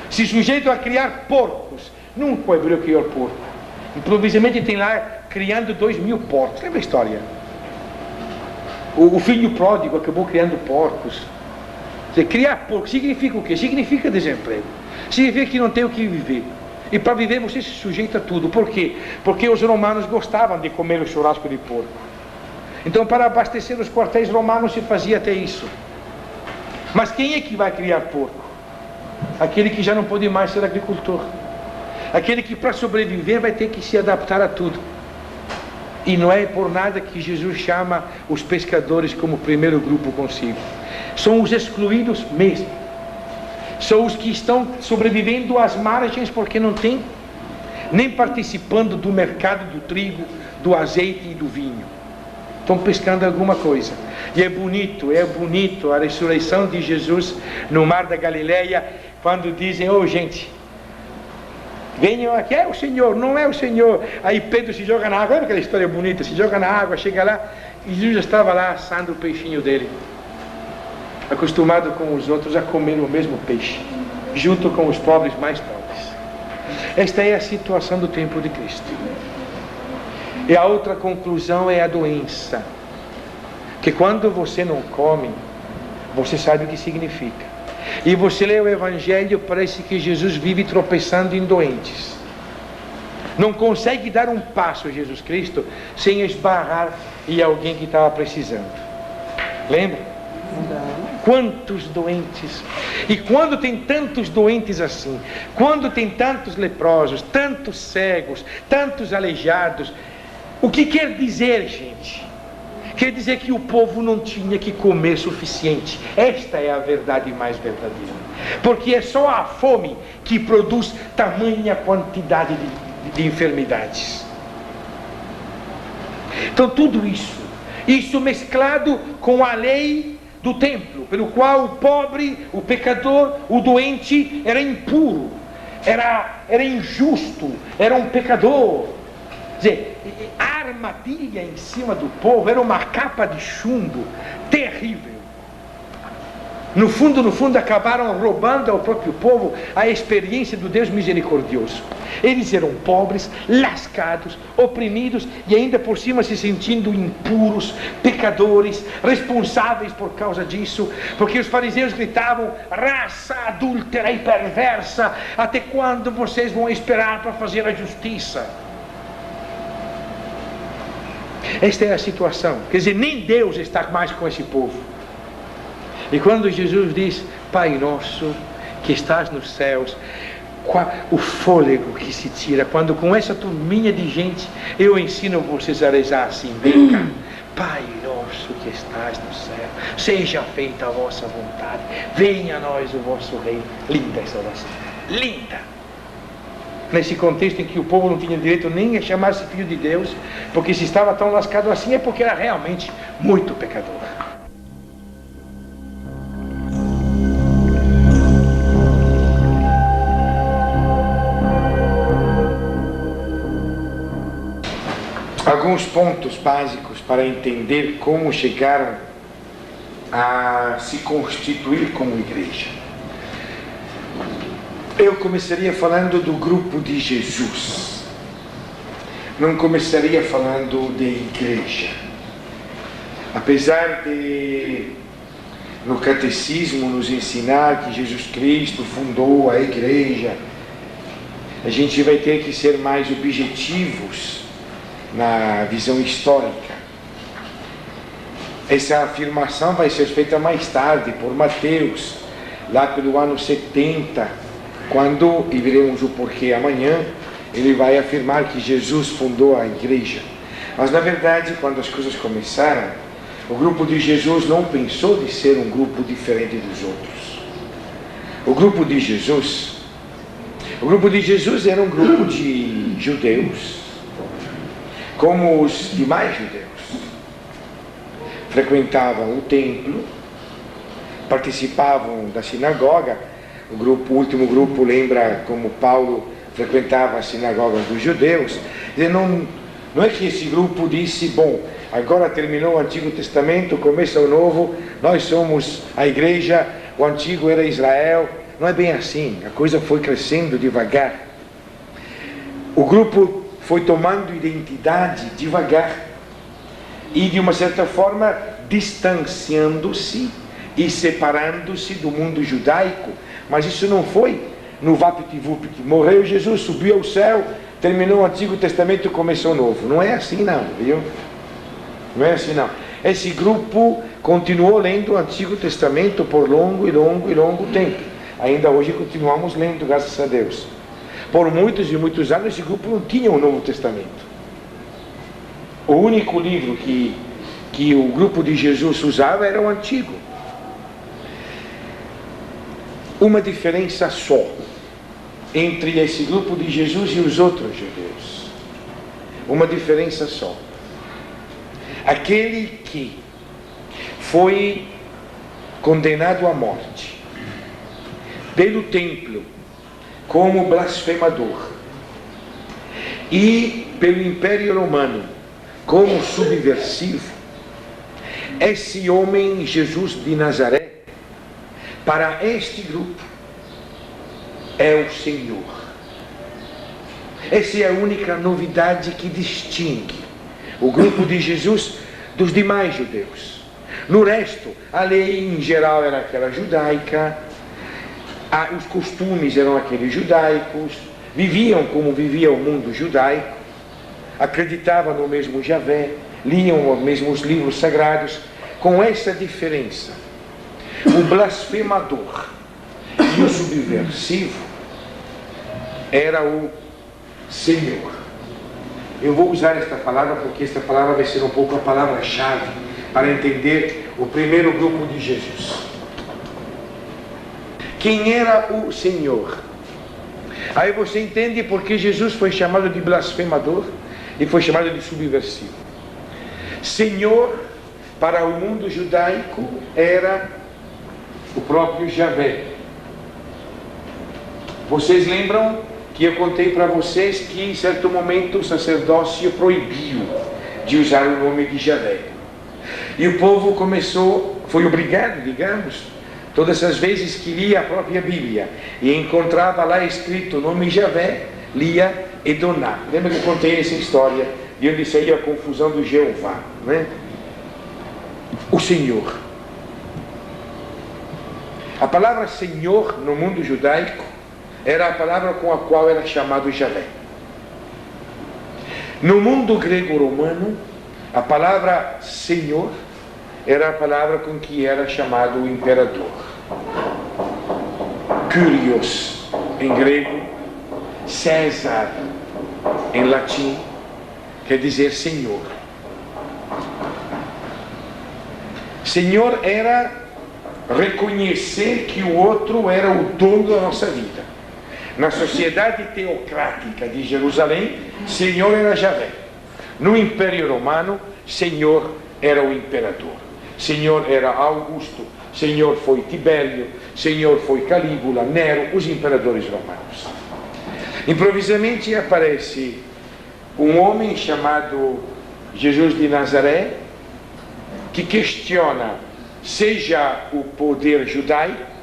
Se sujeitam a criar porcos. Nunca o hebreu criou porco. Improvisamente tem lá criando 2.000 porcos. Lembra a história? O filho pródigo acabou criando porcos. Dizer, criar porco significa o quê? Significa desemprego. Significa que não tem o que viver. E para viver você se sujeita a tudo. Por quê? Porque os romanos gostavam de comer o churrasco de porco. Então para abastecer os quartéis romanos se fazia até isso. Mas quem é que vai criar porco? Aquele que já não pode mais ser agricultor. Aquele que para sobreviver vai ter que se adaptar a tudo. E não é por nada que Jesus chama os pescadores como primeiro grupo consigo. São os excluídos mesmo. São os que estão sobrevivendo às margens porque não tem nem participando do mercado do trigo, do azeite e do vinho. Estão pescando alguma coisa. E é bonito a ressurreição de Jesus no mar da Galileia, quando dizem, gente, venham aqui, é o Senhor, não é o Senhor. Aí Pedro se joga na água, olha aquela história bonita, se joga na água, chega lá, e Jesus já estava lá assando o peixinho dele, acostumado com os outros a comer o mesmo peixe, junto com os pobres mais pobres. Esta é a situação do tempo de Cristo. E a outra conclusão é a doença, que quando você não come, você sabe o que significa. E você lê o Evangelho, parece que Jesus vive tropeçando em doentes. Não consegue dar um passo, Jesus Cristo, sem esbarrar em alguém que estava precisando. Lembra? Quantos doentes. E quando tem tantos doentes assim, quando tem tantos leprosos, tantos cegos, tantos aleijados, o que quer dizer, gente? Quer dizer que o povo não tinha que comer suficiente. Esta é a verdade mais verdadeira. Porque é só a fome que produz tamanha quantidade de enfermidades. Então tudo isso mesclado com a lei do templo, pelo qual o pobre, o pecador, o doente era impuro, era injusto, era um pecador. Quer dizer, a armadilha em cima do povo era uma capa de chumbo terrível. No fundo, acabaram roubando ao próprio povo a experiência do Deus misericordioso. Eles eram pobres, lascados, oprimidos e ainda por cima se sentindo impuros, pecadores, responsáveis por causa disso, porque os fariseus gritavam: raça adúltera e perversa, até quando vocês vão esperar para fazer a justiça? Esta é a situação. Quer dizer, nem Deus está mais com esse povo. E quando Jesus diz: Pai nosso que estás nos céus, o fôlego que se tira, quando com essa turminha de gente eu ensino vocês a rezar assim: vem cá, Pai nosso que estás no céu, seja feita a vossa vontade, venha a nós o vosso reino. Linda essa oração, linda. Nesse contexto em que o povo não tinha direito nem a chamar-se filho de Deus, porque se estava tão lascado assim é porque era realmente muito pecador. Alguns pontos básicos para entender como chegaram a se constituir como igreja. Eu começaria falando do grupo de Jesus. Não começaria falando de igreja. Apesar de no catecismo nos ensinar que Jesus Cristo fundou a igreja, a gente vai ter que ser mais objetivos na visão histórica. Essa afirmação vai ser feita mais tarde por Mateus, lá pelo ano 70, quando, e veremos o porquê amanhã, ele vai afirmar que Jesus fundou a igreja. Mas na verdade, quando as coisas começaram, o grupo de Jesus não pensou de ser um grupo diferente dos outros. O grupo de Jesus era um grupo de judeus, como os demais judeus. Frequentavam o templo, participavam da sinagoga. O último grupo lembra como Paulo frequentava as sinagogas dos judeus. Não é que esse grupo disse, bom, agora terminou o Antigo Testamento, começa o Novo, nós somos a igreja, o Antigo era Israel. Não é bem assim, a coisa foi crescendo devagar. O grupo foi tomando identidade devagar e, de uma certa forma, distanciando-se e separando-se do mundo judaico. Mas isso não foi no vapt-vupt, morreu Jesus, subiu ao céu, terminou o Antigo Testamento e começou o Novo. Não é assim não, viu? Não é assim não. Esse grupo continuou lendo o Antigo Testamento por longo tempo. Ainda hoje continuamos lendo, graças a Deus. Por muitos e muitos anos esse grupo não tinha o Novo Testamento. O único livro que o grupo de Jesus usava era o Antigo. Uma diferença só entre esse grupo de Jesus e os outros judeus. Uma diferença só. Aquele que foi condenado à morte pelo templo como blasfemador e pelo Império Romano como subversivo, esse homem Jesus de Nazaré, para este grupo, é o Senhor. Essa é a única novidade que distingue o grupo de Jesus dos demais judeus. No resto, a lei em geral era aquela judaica, os costumes eram aqueles judaicos, viviam como vivia o mundo judaico, acreditavam no mesmo Javé, liam os mesmos livros sagrados, com essa diferença. O blasfemador e o subversivo era o Senhor. Eu vou usar esta palavra porque esta palavra vai ser um pouco a palavra-chave para entender o primeiro grupo de Jesus. Quem era o Senhor? Aí você entende porque Jesus foi chamado de blasfemador e foi chamado de subversivo. Senhor, para o mundo judaico, era o próprio Javé. Vocês lembram que eu contei para vocês que em certo momento o sacerdócio proibiu de usar o nome de Javé. E o povo foi obrigado, digamos, todas as vezes que lia a própria Bíblia e encontrava lá escrito o nome Javé, lia Edoná. Lembra que eu contei essa história de onde saía a confusão do Jeová, né? O Senhor. A palavra Senhor no mundo judaico era a palavra com a qual era chamado Javé. No mundo grego-romano, a palavra Senhor era a palavra com que era chamado o imperador. Kyrios em grego, César em latim, quer dizer Senhor. Senhor era reconhecer que o outro era o dono da nossa vida. Na sociedade teocrática de Jerusalém, Senhor era Javé. No Império Romano, Senhor era o imperador. Senhor era Augusto, Senhor foi Tibério, Senhor foi Calígula, Nero, os imperadores romanos. Improvisamente aparece um homem chamado Jesus de Nazaré, que questiona seja o poder judaico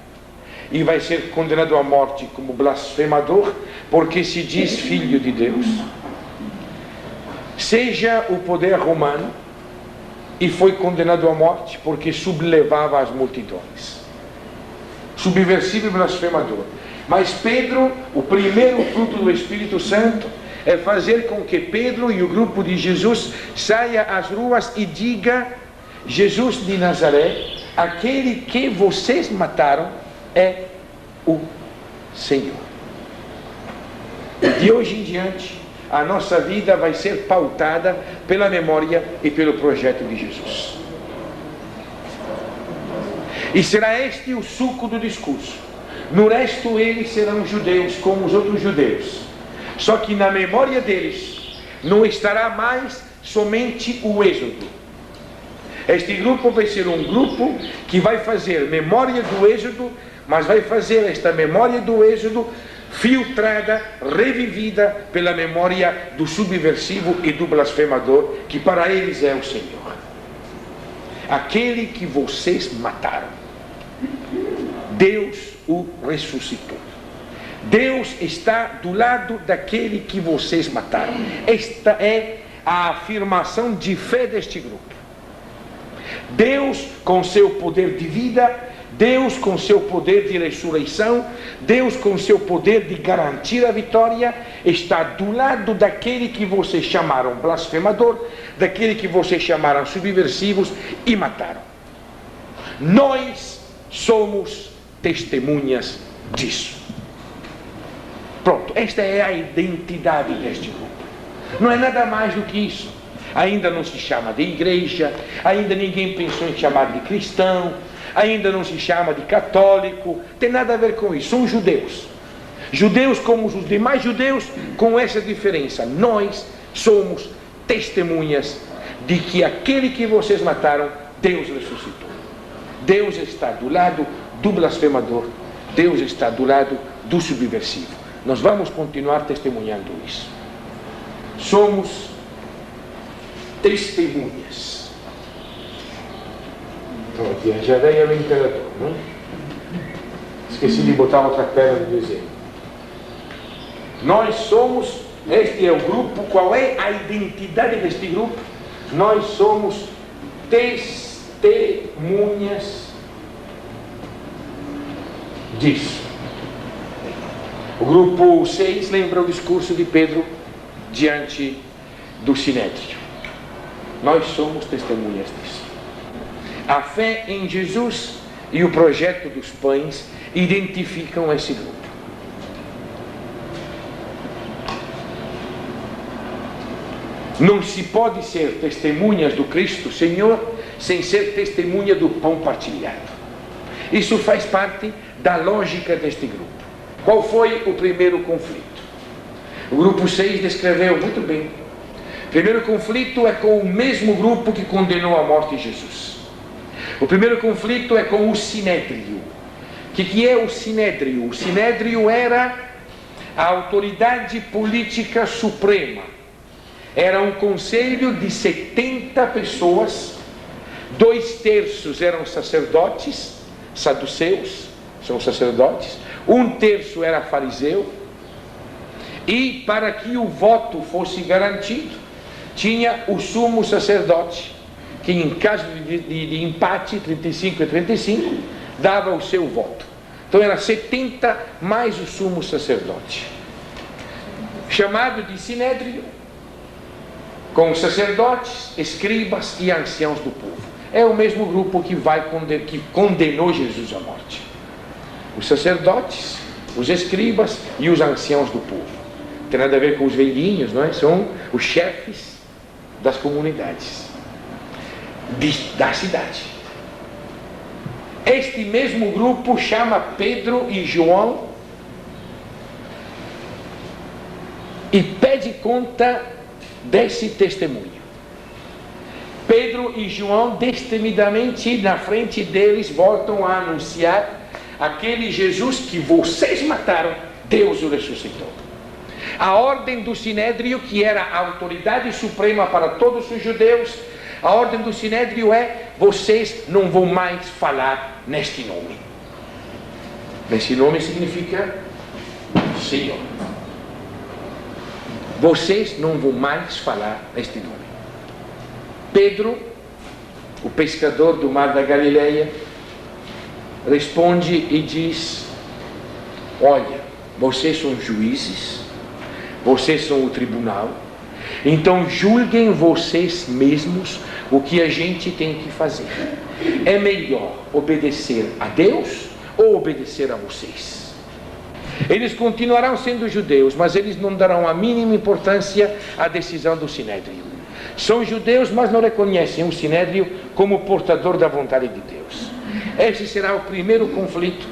e vai ser condenado à morte como blasfemador porque se diz filho de Deus, seja o poder romano e foi condenado à morte porque sublevava as multidões. Subversivo e blasfemador. Mas Pedro, o primeiro fruto do Espírito Santo, é fazer com que Pedro e o grupo de Jesus saia às ruas e diga: Jesus de Nazaré, aquele que vocês mataram, é o Senhor. De hoje em diante, a nossa vida vai ser pautada pela memória e pelo projeto de Jesus. E será este o suco do discurso. No resto, eles serão judeus como os outros judeus. Só que na memória deles não estará mais somente o êxodo. Este grupo vai ser um grupo que vai fazer memória do êxodo, mas vai fazer esta memória do êxodo filtrada, revivida pela memória do subversivo e do blasfemador, que para eles é o Senhor. Aquele que vocês mataram, Deus o ressuscitou. Deus está do lado daquele que vocês mataram. Esta é a afirmação de fé deste grupo. Deus com seu poder de vida, Deus com seu poder de ressurreição, Deus com seu poder de garantir a vitória, está do lado daquele que vocês chamaram blasfemador, daquele que vocês chamaram subversivos e mataram. Nós somos testemunhas disso. Pronto, esta é a identidade deste grupo. Não é nada mais do que isso. Ainda não se chama de igreja, ainda ninguém pensou em chamar de cristão, ainda não se chama de católico, tem nada a ver com isso. São judeus. Judeus como os demais judeus, com essa diferença: nós somos testemunhas de que aquele que vocês mataram, Deus ressuscitou. Deus está do lado do blasfemador, Deus está do lado do subversivo. Nós vamos continuar testemunhando isso. Somos testemunhas. Então aqui a Jadeia do imperador, não? Esqueci de botar outra pedra de desenho. Nós somos, este é o grupo. Qual é a identidade deste grupo? Nós somos testemunhas disso. O grupo 6 lembra o discurso de Pedro diante do Sinédrio. Nós somos testemunhas disso. A fé em Jesus e o projeto dos pães identificam esse grupo. Não se pode ser testemunhas do Cristo Senhor sem ser testemunha do pão partilhado. Isso faz parte da lógica deste grupo. Qual foi o primeiro conflito? O grupo 6 descreveu muito bem. O primeiro conflito é com o mesmo grupo que condenou à morte Jesus. O primeiro conflito é com o Sinédrio. O que é o Sinédrio? O Sinédrio era a autoridade política suprema. Era um conselho de 70 pessoas, 2/3 eram sacerdotes, saduceus, são sacerdotes, 1/3 era fariseu, e para que o voto fosse garantido, tinha o sumo sacerdote, que em caso de empate, 35 e 35, dava o seu voto. Então era 70 mais o sumo sacerdote, chamado de Sinédrio, com sacerdotes, escribas e anciãos do povo. É o mesmo grupo que condenou Jesus à morte. Os sacerdotes, os escribas e os anciãos do povo. Não tem nada a ver com os velhinhos, não é? São os chefes das comunidades, da cidade. Este mesmo grupo chama Pedro e João e pede conta desse testemunho. Pedro e João, destemidamente, na frente deles, voltam a anunciar: aquele Jesus que vocês mataram, Deus o ressuscitou. A ordem do Sinédrio, que era a autoridade suprema para todos os judeus, a ordem do Sinédrio é: vocês não vão mais falar neste nome. Nesse nome significa Senhor. Vocês não vão mais falar neste nome. Pedro o pescador do mar da Galileia, responde e diz: olha, vocês são juízes, vocês são o tribunal, então julguem vocês mesmos o que a gente tem que fazer. É melhor obedecer a Deus ou obedecer a vocês? Eles continuarão sendo judeus, mas eles não darão a mínima importância à decisão do Sinédrio. São judeus, mas não reconhecem o Sinédrio como portador da vontade de Deus. Esse será o primeiro conflito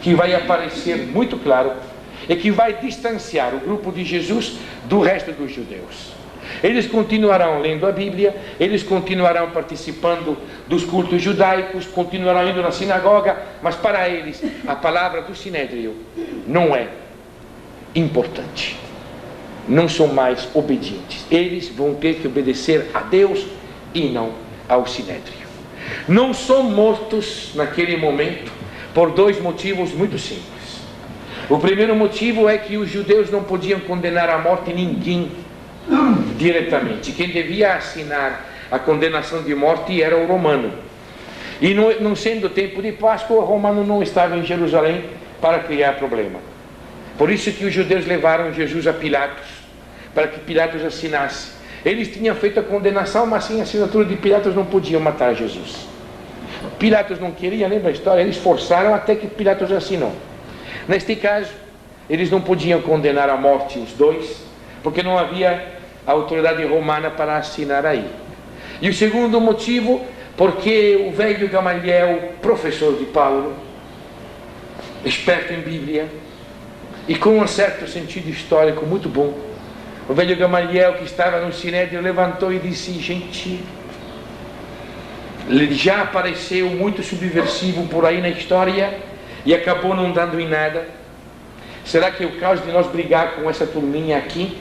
que vai aparecer muito claro e que vai distanciar o grupo de Jesus do resto dos judeus. Eles continuarão lendo a Bíblia, eles continuarão participando dos cultos judaicos, continuarão indo na sinagoga, mas para eles a palavra do Sinédrio não é importante. Não são mais obedientes. Eles vão ter que obedecer a Deus e não ao Sinédrio. Não são mortos naquele momento por dois motivos muito simples. O primeiro motivo é que os judeus não podiam condenar à morte ninguém diretamente. Quem devia assinar a condenação de morte era o romano. E não sendo tempo de Páscoa, o romano não estava em Jerusalém para criar problema. Por isso que os judeus levaram Jesus a Pilatos, para que Pilatos assinasse. Eles tinham feito a condenação, mas sem a assinatura de Pilatos não podiam matar Jesus. Pilatos não queria, lembra a história? Eles forçaram até que Pilatos assinou. Neste caso, eles não podiam condenar à morte os dois, porque não havia autoridade romana para assinar aí. E o segundo motivo, porque o velho Gamaliel, professor de Paulo, esperto em Bíblia, e com um certo sentido histórico muito bom, o velho Gamaliel, que estava no Sinédrio, levantou e disse: gente, ele já apareceu muito subversivo por aí na história e acabou não dando em nada. Será que é o caso de nós brigar com essa turminha aqui?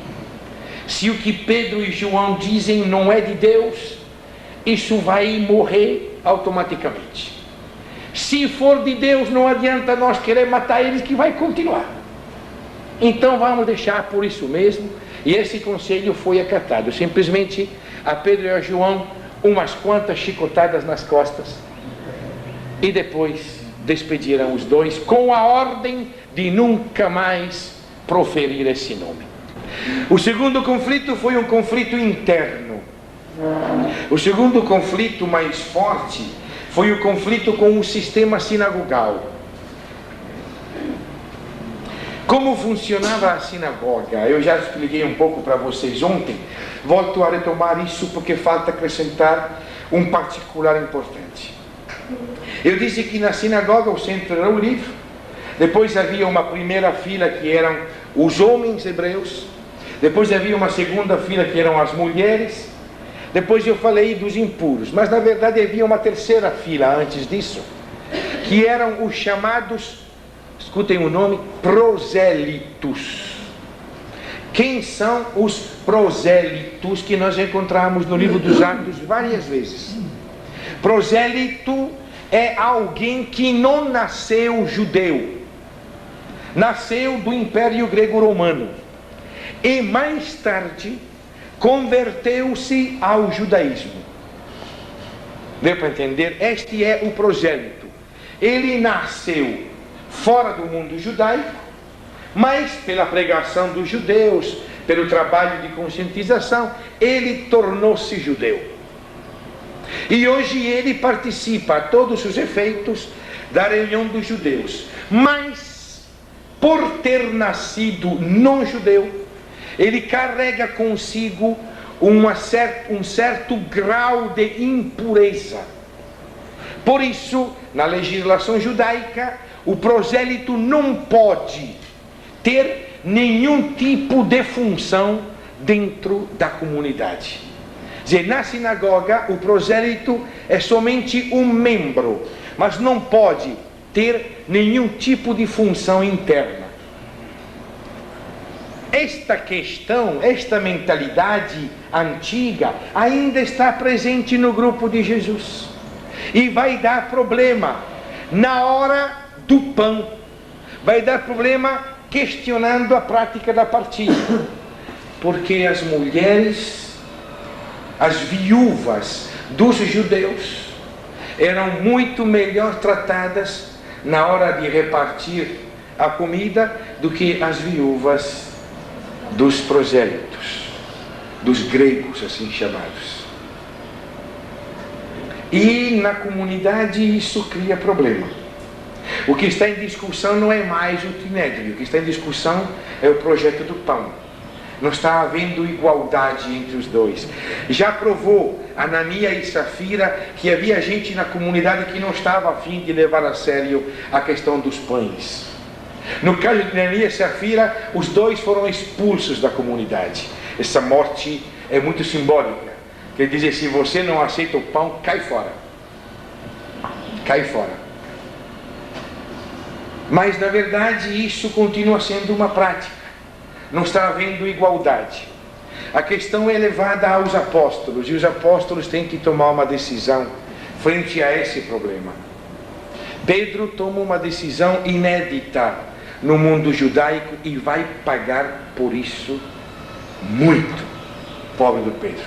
Se o que Pedro e João dizem não é de Deus, isso vai morrer automaticamente. Se for de Deus, não adianta nós querer matar eles, que vai continuar. Então vamos deixar por isso mesmo. E esse conselho foi acatado. Simplesmente a Pedro e a João umas quantas chicotadas nas costas e depois despediram os dois com a ordem de nunca mais proferir esse nome. O segundo conflito foi um conflito interno. O segundo conflito mais forte foi o conflito com o sistema sinagogal. Como funcionava a sinagoga? Eu já expliquei um pouco para vocês ontem. Volto a retomar isso porque falta acrescentar um particular importante. Eu disse que na sinagoga o centro era o livro, depois havia uma primeira fila que eram os homens hebreus, depois havia uma segunda fila que eram as mulheres, depois eu falei dos impuros, mas na verdade havia uma terceira fila antes disso, que eram os chamados, escutem o nome, prosélitos. Quem são os prosélitos que nós encontramos no livro dos Atos várias vezes? Prosélito é alguém que não nasceu judeu, nasceu do Império Grego-Romano e mais tarde converteu-se ao judaísmo. Deu para entender? Este é o prosélito. Ele nasceu fora do mundo judaico, mas pela pregação dos judeus, pelo trabalho de conscientização, ele tornou-se judeu. E hoje ele participa a todos os efeitos da reunião dos judeus. Mas, por ter nascido não judeu, ele carrega consigo um certo grau de impureza. Por isso, na legislação judaica, o prosélito não pode ter nenhum tipo de função dentro da comunidade. Quer dizer, na sinagoga, o prosélito é somente um membro, mas não pode ter nenhum tipo de função interna. Esta questão, esta mentalidade antiga ainda está presente no grupo de Jesus e vai dar problema na hora do pão, vai dar problema questionando a prática da partilha, porque as mulheres, as viúvas dos judeus eram muito melhor tratadas na hora de repartir a comida do que as viúvas dos prosélitos, dos gregos assim chamados. E na comunidade isso cria problema. O que está em discussão não é mais o sinédrio, o que está em discussão é o projeto do pão. Não está havendo igualdade entre os dois. Já provou Ananias e Safira que havia gente na comunidade que não estava a fim de levar a sério a questão dos pães. No caso de Ananias e Safira, os dois foram expulsos da comunidade. Essa morte é muito simbólica. Quer dizer, se você não aceita o pão, cai fora. Cai fora. Mas na verdade isso continua sendo uma prática. Não está havendo igualdade. A questão é levada aos apóstolos, e os apóstolos têm que tomar uma decisão frente a esse problema. Pedro toma uma decisão inédita no mundo judaico e vai pagar por isso muito. Pobre do Pedro.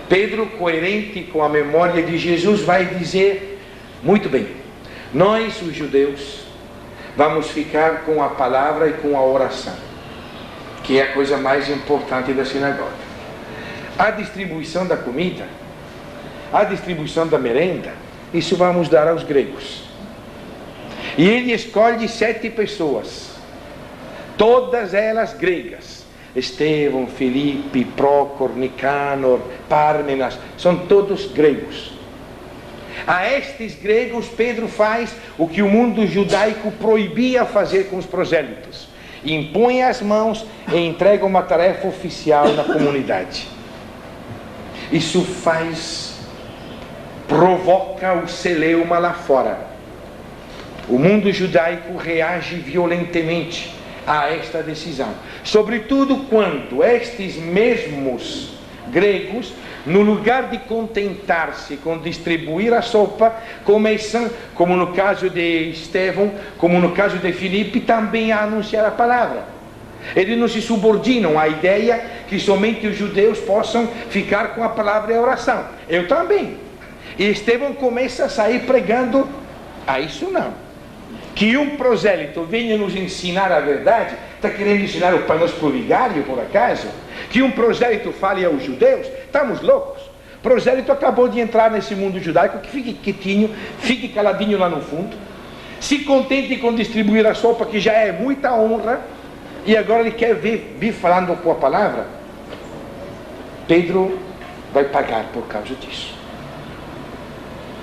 Pedro, coerente com a memória de Jesus, vai dizer: muito bem, nós os judeus vamos ficar com a palavra e com a oração, que é a coisa mais importante da sinagoga. A distribuição da comida, a distribuição da merenda, isso vamos dar aos gregos. E ele escolhe 7 pessoas, todas elas gregas. Estevão, Filipe, Prócoro, Nicanor, Pármenas, são todos gregos. A estes gregos Pedro faz o que o mundo judaico proibia fazer com os prosélitos: impõe as mãos e entrega uma tarefa oficial na comunidade. Isso provoca o celeuma lá fora. O mundo judaico reage violentamente a esta decisão, sobretudo quando estes mesmos gregos, no lugar de contentar-se com distribuir a sopa, começam, como no caso de Estevão, como no caso de Filipe, também a anunciar a palavra. Eles não se subordinam à ideia que somente os judeus possam ficar com a palavra e a oração. Eu também. E Estevão começa a sair pregando: a isso não. Que um prosélito venha nos ensinar a verdade, está querendo ensinar o panosco vigário, por acaso? Que um prosélito fale aos judeus? Estamos loucos. Prosélito acabou de entrar nesse mundo judaico, que fique quietinho, fique caladinho lá no fundo, se contente com distribuir a sopa, que já é muita honra, e agora ele quer vir falando com a palavra. Pedro vai pagar por causa disso.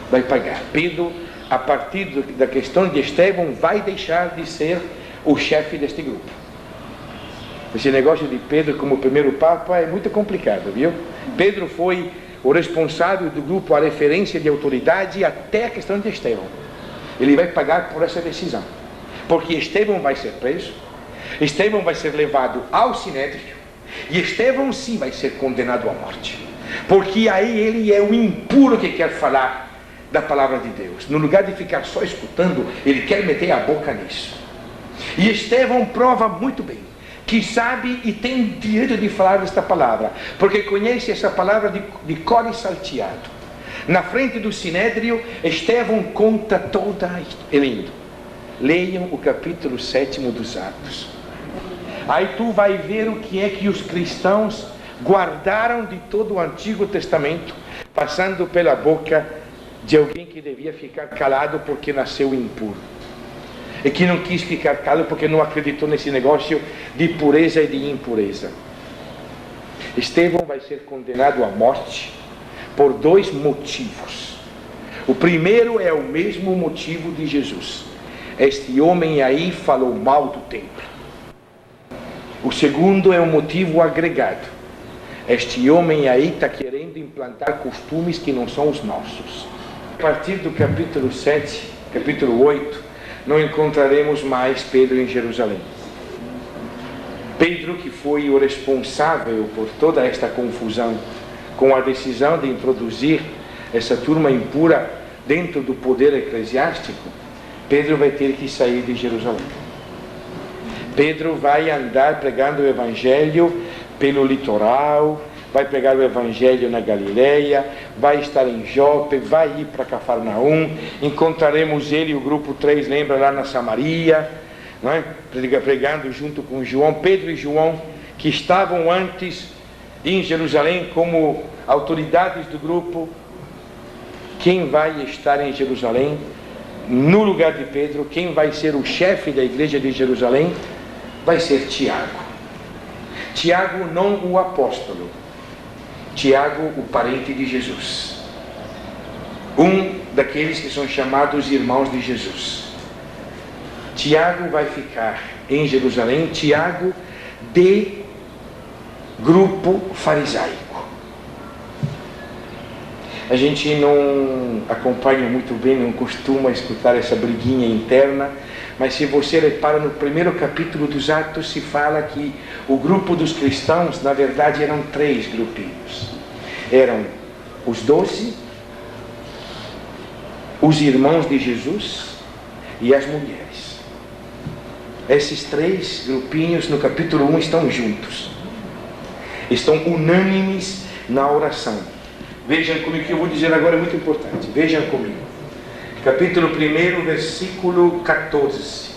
Vai pagar. Pedro, a partir da questão de Estevão, vai deixar de ser o chefe deste grupo. Esse negócio de Pedro como primeiro papa é muito complicado, viu? Pedro foi o responsável do grupo, a referência de autoridade até a questão de Estevão. Ele vai pagar por essa decisão, porque Estevão vai ser preso, Estevão vai ser levado ao sinédrio, e Estevão sim vai ser condenado à morte, porque aí ele é o impuro que quer falar da palavra de Deus. No lugar de ficar só escutando, ele quer meter a boca nisso. E Estevão prova muito bem que sabe e tem direito de falar desta palavra, porque conhece essa palavra de cor e salteado. Na frente do sinédrio, Estevão conta toda a história. É lindo. Leiam o capítulo 7 dos Atos. Aí tu vai ver o que é que os cristãos guardaram de todo o Antigo Testamento, passando pela boca de alguém que devia ficar calado porque nasceu impuro, e que não quis ficar calado porque não acreditou nesse negócio de pureza e de impureza. Estevão vai ser condenado à morte por 2 motivos. O primeiro é o mesmo motivo de Jesus: este homem aí falou mal do templo. O segundo é um motivo agregado: este homem aí está querendo implantar costumes que não são os nossos. A partir do capítulo 7, capítulo 8, não encontraremos mais Pedro em Jerusalém. Pedro, que foi o responsável por toda esta confusão, com a decisão de introduzir essa turma impura dentro do poder eclesiástico, Pedro vai ter que sair de Jerusalém. Pedro vai andar pregando o evangelho pelo litoral, vai pregar o Evangelho na Galileia, vai estar em Jope, vai ir para Cafarnaum, encontraremos ele e o grupo 3, lembra, lá na Samaria, não é? Pregando junto com João, Pedro e João, que estavam antes em Jerusalém como autoridades do grupo. Quem vai estar em Jerusalém no lugar de Pedro, quem vai ser o chefe da igreja de Jerusalém, vai ser Tiago. Tiago, não o apóstolo, Tiago, o parente de Jesus, um daqueles que são chamados irmãos de Jesus. Tiago vai ficar em Jerusalém, Tiago de grupo farisaico. A gente não acompanha muito bem, não costuma escutar essa briguinha interna, mas se você repara no primeiro capítulo dos Atos, se fala que o grupo dos cristãos, na verdade, eram 3 grupinhos. Eram os 12, os irmãos de Jesus e as mulheres. Esses 3 grupinhos no capítulo 1 estão juntos. Estão unânimes na oração. Vejam comigo, o que eu vou dizer agora é muito importante. Vejam comigo. Capítulo 1, versículo 14.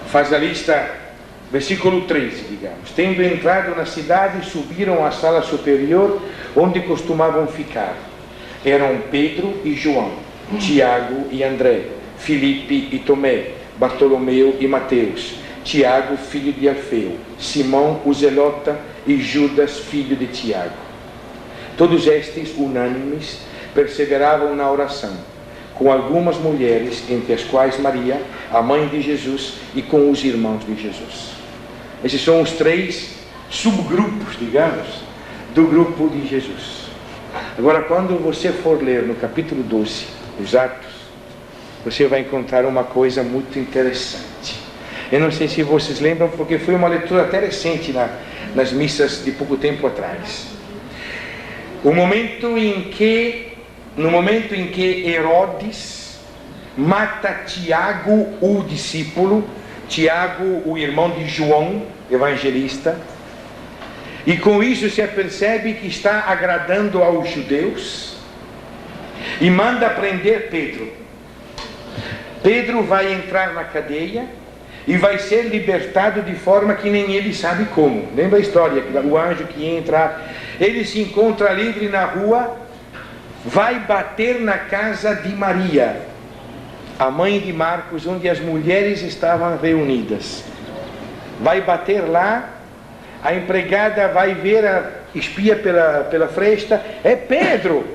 Faz a lista, versículo 13, digamos. Tendo entrado na cidade, subiram à sala superior, onde costumavam ficar. Eram Pedro e João, Tiago e André, Filipe e Tomé, Bartolomeu e Mateus, Tiago, filho de Alfeu, Simão, o Zelota, e Judas, filho de Tiago. Todos estes, unânimes, perseveravam na oração, com algumas mulheres, entre as quais Maria, a mãe de Jesus, e com os irmãos de Jesus. Esses são os 3 subgrupos, digamos, do grupo de Jesus. Agora, quando você for ler no capítulo 12 dos Atos, você vai encontrar uma coisa muito interessante. Eu não sei se vocês lembram, porque foi uma leitura até recente nas missas de pouco tempo atrás. No momento em que Herodes mata Tiago, o discípulo, Tiago, o irmão de João, evangelista, e com isso se percebe que está agradando aos judeus, e manda prender Pedro. Pedro vai entrar na cadeia e vai ser libertado de forma que nem ele sabe como. Lembra a história? O anjo que ia entrar, ele se encontra livre na rua, vai bater na casa de Maria, a mãe de Marcos, onde as mulheres estavam reunidas. Vai bater lá, a empregada vai ver, espia pela fresta, é Pedro,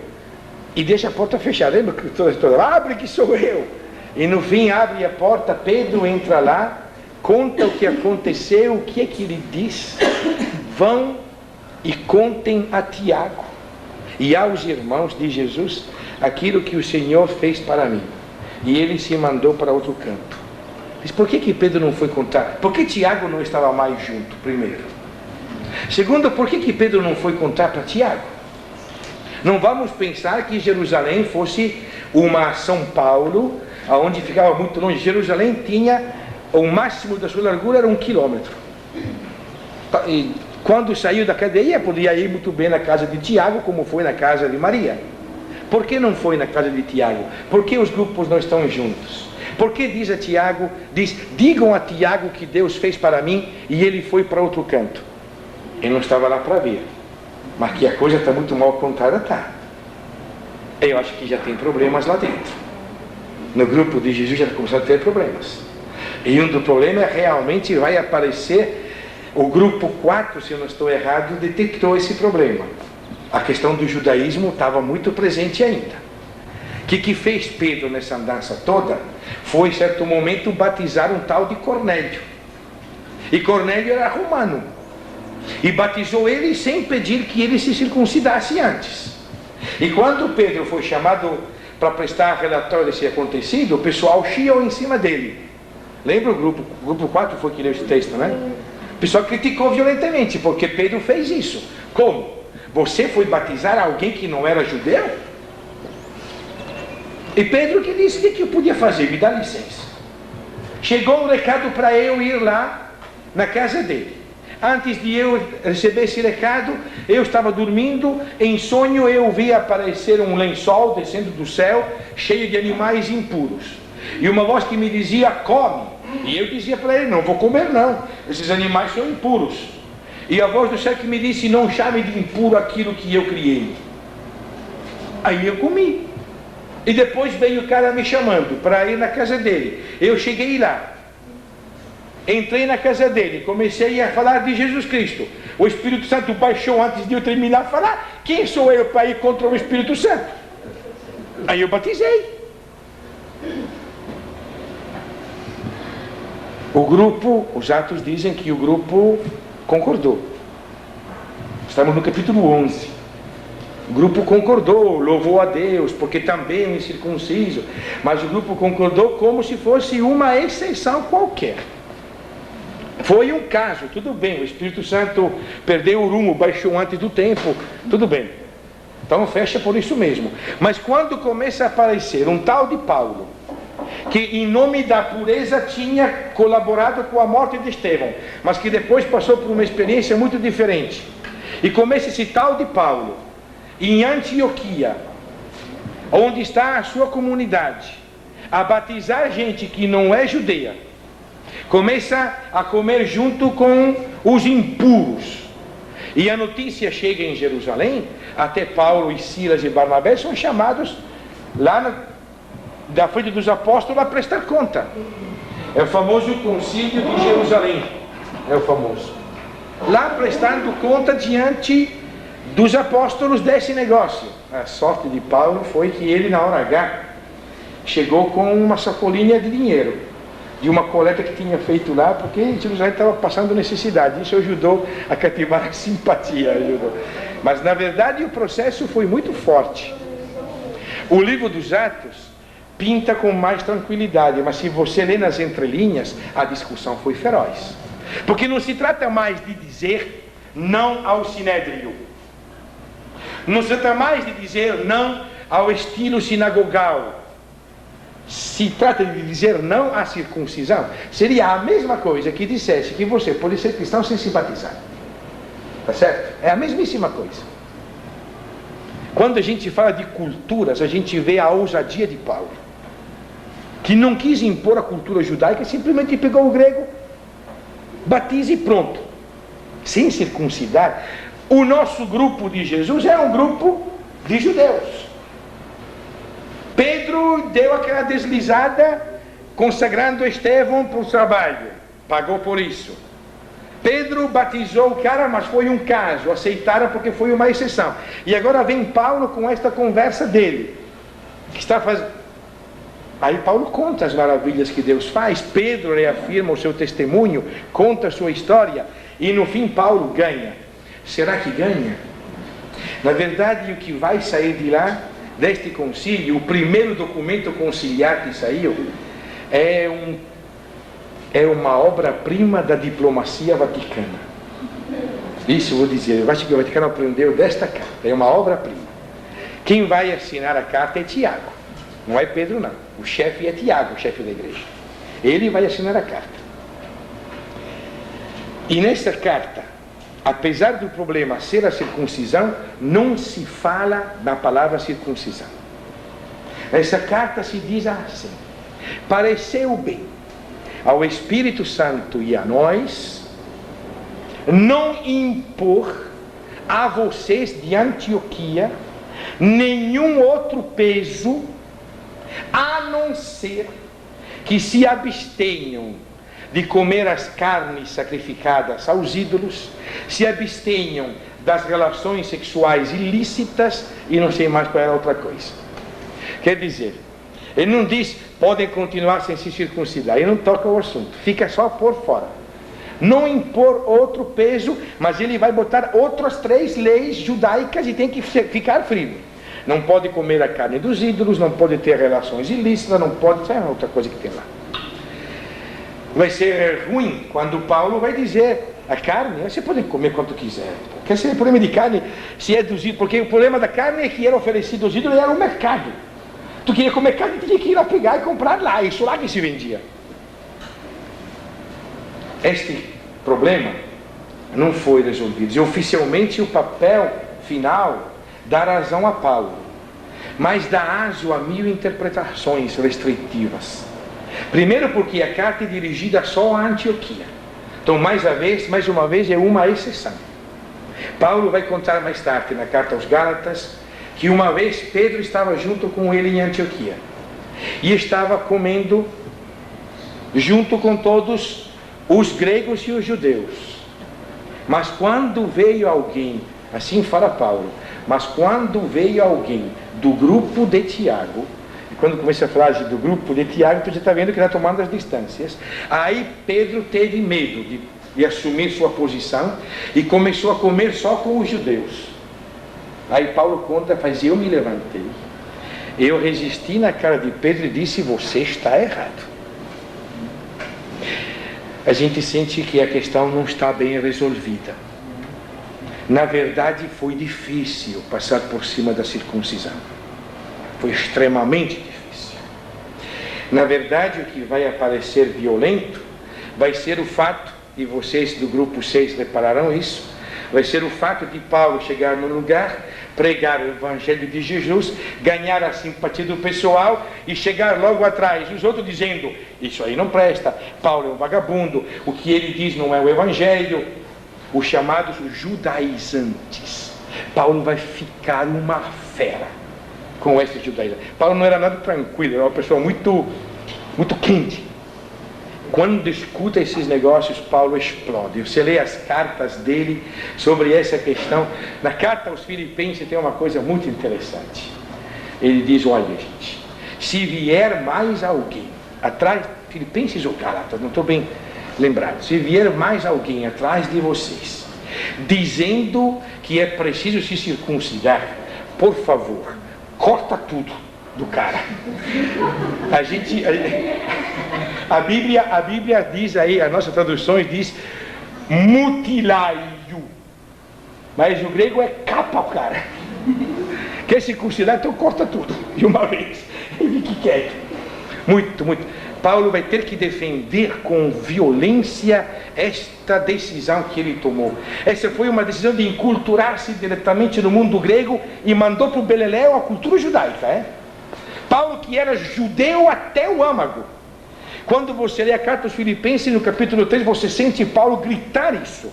e deixa a porta fechada. Lembra que toda a história? Abre que sou eu. E no fim abre a porta, Pedro entra lá, conta o que aconteceu, o que é que ele diz. Vão e contem a Tiago e aos irmãos de Jesus aquilo que o Senhor fez para mim. E ele se mandou para outro canto. Mas por que Pedro não foi contar? Por que Tiago não estava mais junto, primeiro? Segundo, por que Pedro não foi contar para Tiago? Não vamos pensar que Jerusalém fosse uma São Paulo, onde ficava muito longe. Jerusalém tinha, o máximo da sua largura era 1 quilômetro. E quando saiu da cadeia, podia ir muito bem na casa de Tiago, como foi na casa de Maria. Por que não foi na casa de Tiago? Por que os grupos não estão juntos? Por que diz a Tiago, digam a Tiago que Deus fez para mim, e ele foi para outro canto? Ele não estava lá para ver. Mas que a coisa está muito mal contada, está. Eu acho que já tem problemas lá dentro. No grupo de Jesus já começaram a ter problemas. E um dos problemas realmente vai aparecer. O grupo 4, se eu não estou errado, detectou esse problema. A questão do judaísmo estava muito presente ainda. O que fez Pedro nessa andança toda foi, em certo momento, batizar um tal de Cornélio. E Cornélio era romano. E batizou ele sem pedir que ele se circuncidasse antes. E quando Pedro foi chamado para prestar relatório desse acontecido, o pessoal chiou em cima dele. Lembra o grupo 4 foi que leu esse texto, né? O pessoal criticou violentamente, porque Pedro fez isso. Como? Você foi batizar alguém que não era judeu? E Pedro que disse, o que eu podia fazer? Me dá licença. Chegou um recado para eu ir lá na casa dele. antes de eu receber esse recado, eu estava dormindo, em sonho eu vi aparecer um lençol descendo do céu, cheio de animais impuros. E uma voz que me dizia, come. E eu dizia para ele, não vou comer não, esses animais são impuros. E a voz do céu que me disse, não chame de impuro aquilo que eu criei. Aí eu comi. E depois veio o cara me chamando para ir na casa dele. Eu cheguei lá. Entrei na casa dele, comecei a falar de Jesus Cristo. O Espírito Santo baixou antes de eu terminar de falar. Quem sou eu para ir contra o Espírito Santo? Aí eu batizei. O grupo, os Atos dizem que o grupo concordou. Estamos no capítulo 11. O grupo concordou, louvou a Deus, porque também é incircunciso. Mas o grupo concordou como se fosse uma exceção qualquer. Foi um caso, tudo bem, o Espírito Santo perdeu o rumo, baixou antes do tempo, tudo bem. Então fecha por isso mesmo. Mas quando começa a aparecer um tal de Paulo, que em nome da pureza tinha colaborado com a morte de Estevão, mas que depois passou por uma experiência muito diferente, e começa esse tal de Paulo, em Antioquia, onde está a sua comunidade, a batizar gente que não é judeia, começa a comer junto com os impuros, e a notícia chega em Jerusalém, até Paulo e Silas e Barnabé são chamados lá da frente dos apóstolos a prestar conta. É o famoso concílio de Jerusalém, é o famoso, lá prestando conta diante dos apóstolos desse negócio. A sorte de Paulo foi que ele, na hora H, chegou com uma sacolinha de dinheiro de uma coleta que tinha feito lá, porque Jerusalém estava passando necessidade. Isso ajudou a cativar a simpatia, ajudou. Mas na verdade o processo foi muito forte. O livro dos Atos pinta com mais tranquilidade, mas se você lê nas entrelinhas, a discussão foi feroz. Porque não se trata mais de dizer não ao sinédrio, não se trata mais de dizer não ao estilo sinagogal, se trata de dizer não à circuncisão. Seria a mesma coisa que dissesse que você pode ser cristão sem se batizar. Tá certo? É a mesmíssima coisa. Quando a gente fala de culturas, a gente vê a ousadia de Paulo, que não quis impor a cultura judaica, simplesmente pegou o grego, batiza e pronto, sem circuncidar. O nosso grupo de Jesus é um grupo de judeus. Pedro deu aquela deslizada, consagrando Estevão para o trabalho, pagou por isso. Pedro batizou o cara, mas foi um caso, aceitaram porque foi uma exceção. E agora vem Paulo com esta conversa dele, que está fazendo. Aí Paulo conta as maravilhas que Deus faz, Pedro reafirma o seu testemunho, conta a sua história, e no fim Paulo ganha. Será que ganha? Na verdade, o que vai sair de lá, deste concílio, o primeiro documento conciliar que saiu, é uma obra-prima da diplomacia vaticana. Isso eu vou dizer, eu acho que o Vaticano aprendeu desta carta, é uma obra-prima. Quem vai assinar a carta é Tiago, não é Pedro não, o chefe é Tiago, o chefe da igreja. Ele vai assinar a carta. E nesta carta, apesar do problema ser a circuncisão, não se fala na palavra circuncisão. Essa carta se diz assim: pareceu bem ao Espírito Santo e a nós não impor a vocês de Antioquia nenhum outro peso, a não ser que se abstenham de comer as carnes sacrificadas aos ídolos, se abstenham das relações sexuais ilícitas e não sei mais qual era outra coisa. Quer dizer, ele não diz podem continuar sem se circuncidar, ele não toca o assunto, fica só por fora. Não impor outro peso, mas ele vai botar outras 3 leis judaicas e tem que ficar firme. Não pode comer a carne dos ídolos, não pode ter relações ilícitas, não pode... Sabe outra coisa que tem lá? Vai ser ruim quando Paulo vai dizer a carne, você pode comer quanto quiser. Porque esse é o problema de carne, se é dos ídolos, porque o problema da carne é que era oferecido aos ídolos, era o mercado. Tu queria comer carne, tinha que ir lá pegar e comprar lá, isso lá que se vendia. Este problema não foi resolvido. E oficialmente o papel final dá razão a Paulo, mas dá aso a 1000 interpretações restritivas. Primeiro porque a carta é dirigida só a Antioquia. Então mais uma vez é uma exceção. Paulo vai contar mais tarde na carta aos Gálatas que uma vez Pedro estava junto com ele em Antioquia e estava comendo junto com todos os gregos e os judeus. Mas quando veio alguém, assim fala Paulo, mas quando veio alguém do grupo de Tiago, e quando começa a frase do grupo de Tiago, tu já está vendo que está tomando as distâncias. Aí Pedro teve medo de assumir sua posição e começou a comer só com os judeus. Aí Paulo conta, faz, eu me levantei, eu resisti na cara de Pedro e disse, você está errado. A gente sente que a questão não está bem resolvida. Na verdade, foi difícil passar por cima da circuncisão. Foi extremamente difícil. Na verdade, o que vai aparecer violento vai ser o fato, e vocês do grupo 6 repararão isso, vai ser o fato de Paulo chegar no lugar, pregar o Evangelho de Jesus, ganhar a simpatia do pessoal e chegar logo atrás, os outros dizendo, isso aí não presta, Paulo é um vagabundo, o que ele diz não é o Evangelho, os chamados judaizantes. Paulo vai ficar uma fera com esses judaizantes. Paulo não era nada tranquilo, era uma pessoa muito quente. Quando escuta esses negócios, Paulo explode. Você lê as cartas dele sobre essa questão. Na carta aos Filipenses tem uma coisa muito interessante. Ele diz, olha gente, se vier mais alguém atrás, Filipenses ou Gálatas, não estou bem lembrado, se vier mais alguém atrás de vocês, dizendo que é preciso se circuncidar, por favor, corta tudo do cara. A Bíblia diz aí, as nossas traduções diz mutilai-o, mas o grego é capa o cara. Quer circuncidar, então corta tudo de uma vez e fique quieto. Muito. Paulo vai ter que defender com violência esta decisão que ele tomou. Essa foi uma decisão de enculturar-se diretamente no mundo grego e mandou para o beleléu a cultura judaica. Paulo, que era judeu até o âmago. Quando você lê a carta aos Filipenses, no capítulo 3, você sente Paulo gritar isso.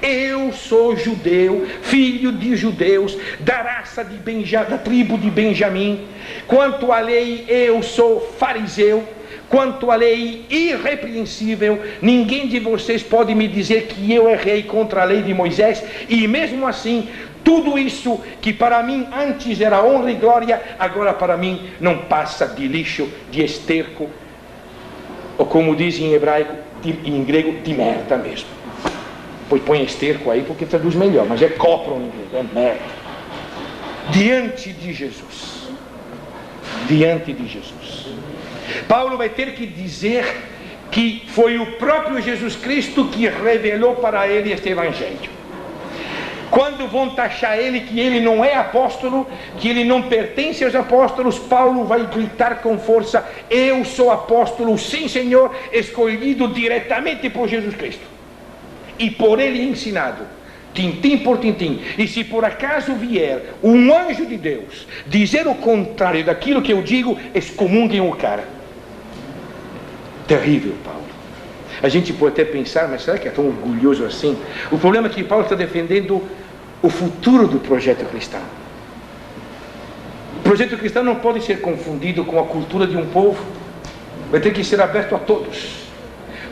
Eu sou judeu, filho de judeus, da raça da tribo de Benjamim. Quanto à lei, eu sou fariseu. Quanto à lei irrepreensível, ninguém de vocês pode me dizer que eu errei contra a lei de Moisés. E mesmo assim, tudo isso que para mim antes era honra e glória, agora para mim não passa de lixo, de esterco, ou como diz em hebraico, em grego, de merda mesmo. Pois põe esterco aí porque traduz melhor, mas é copron em grego, é merda. Diante de Jesus. Paulo vai ter que dizer que foi o próprio Jesus Cristo que revelou para ele este Evangelho. Quando vão taxar ele que ele não é apóstolo, que ele não pertence aos apóstolos, Paulo vai gritar com força, eu sou apóstolo, sim Senhor, escolhido diretamente por Jesus Cristo e por ele ensinado, tintim por tintim. E se por acaso vier um anjo de Deus dizer o contrário daquilo que eu digo, excomunguem o cara. Terrível, Paulo. A gente pode até pensar, mas será que é tão orgulhoso assim? O problema é que Paulo está defendendo o futuro do projeto cristão. O projeto cristão não pode ser confundido com a cultura de um povo. Vai ter que ser aberto a todos.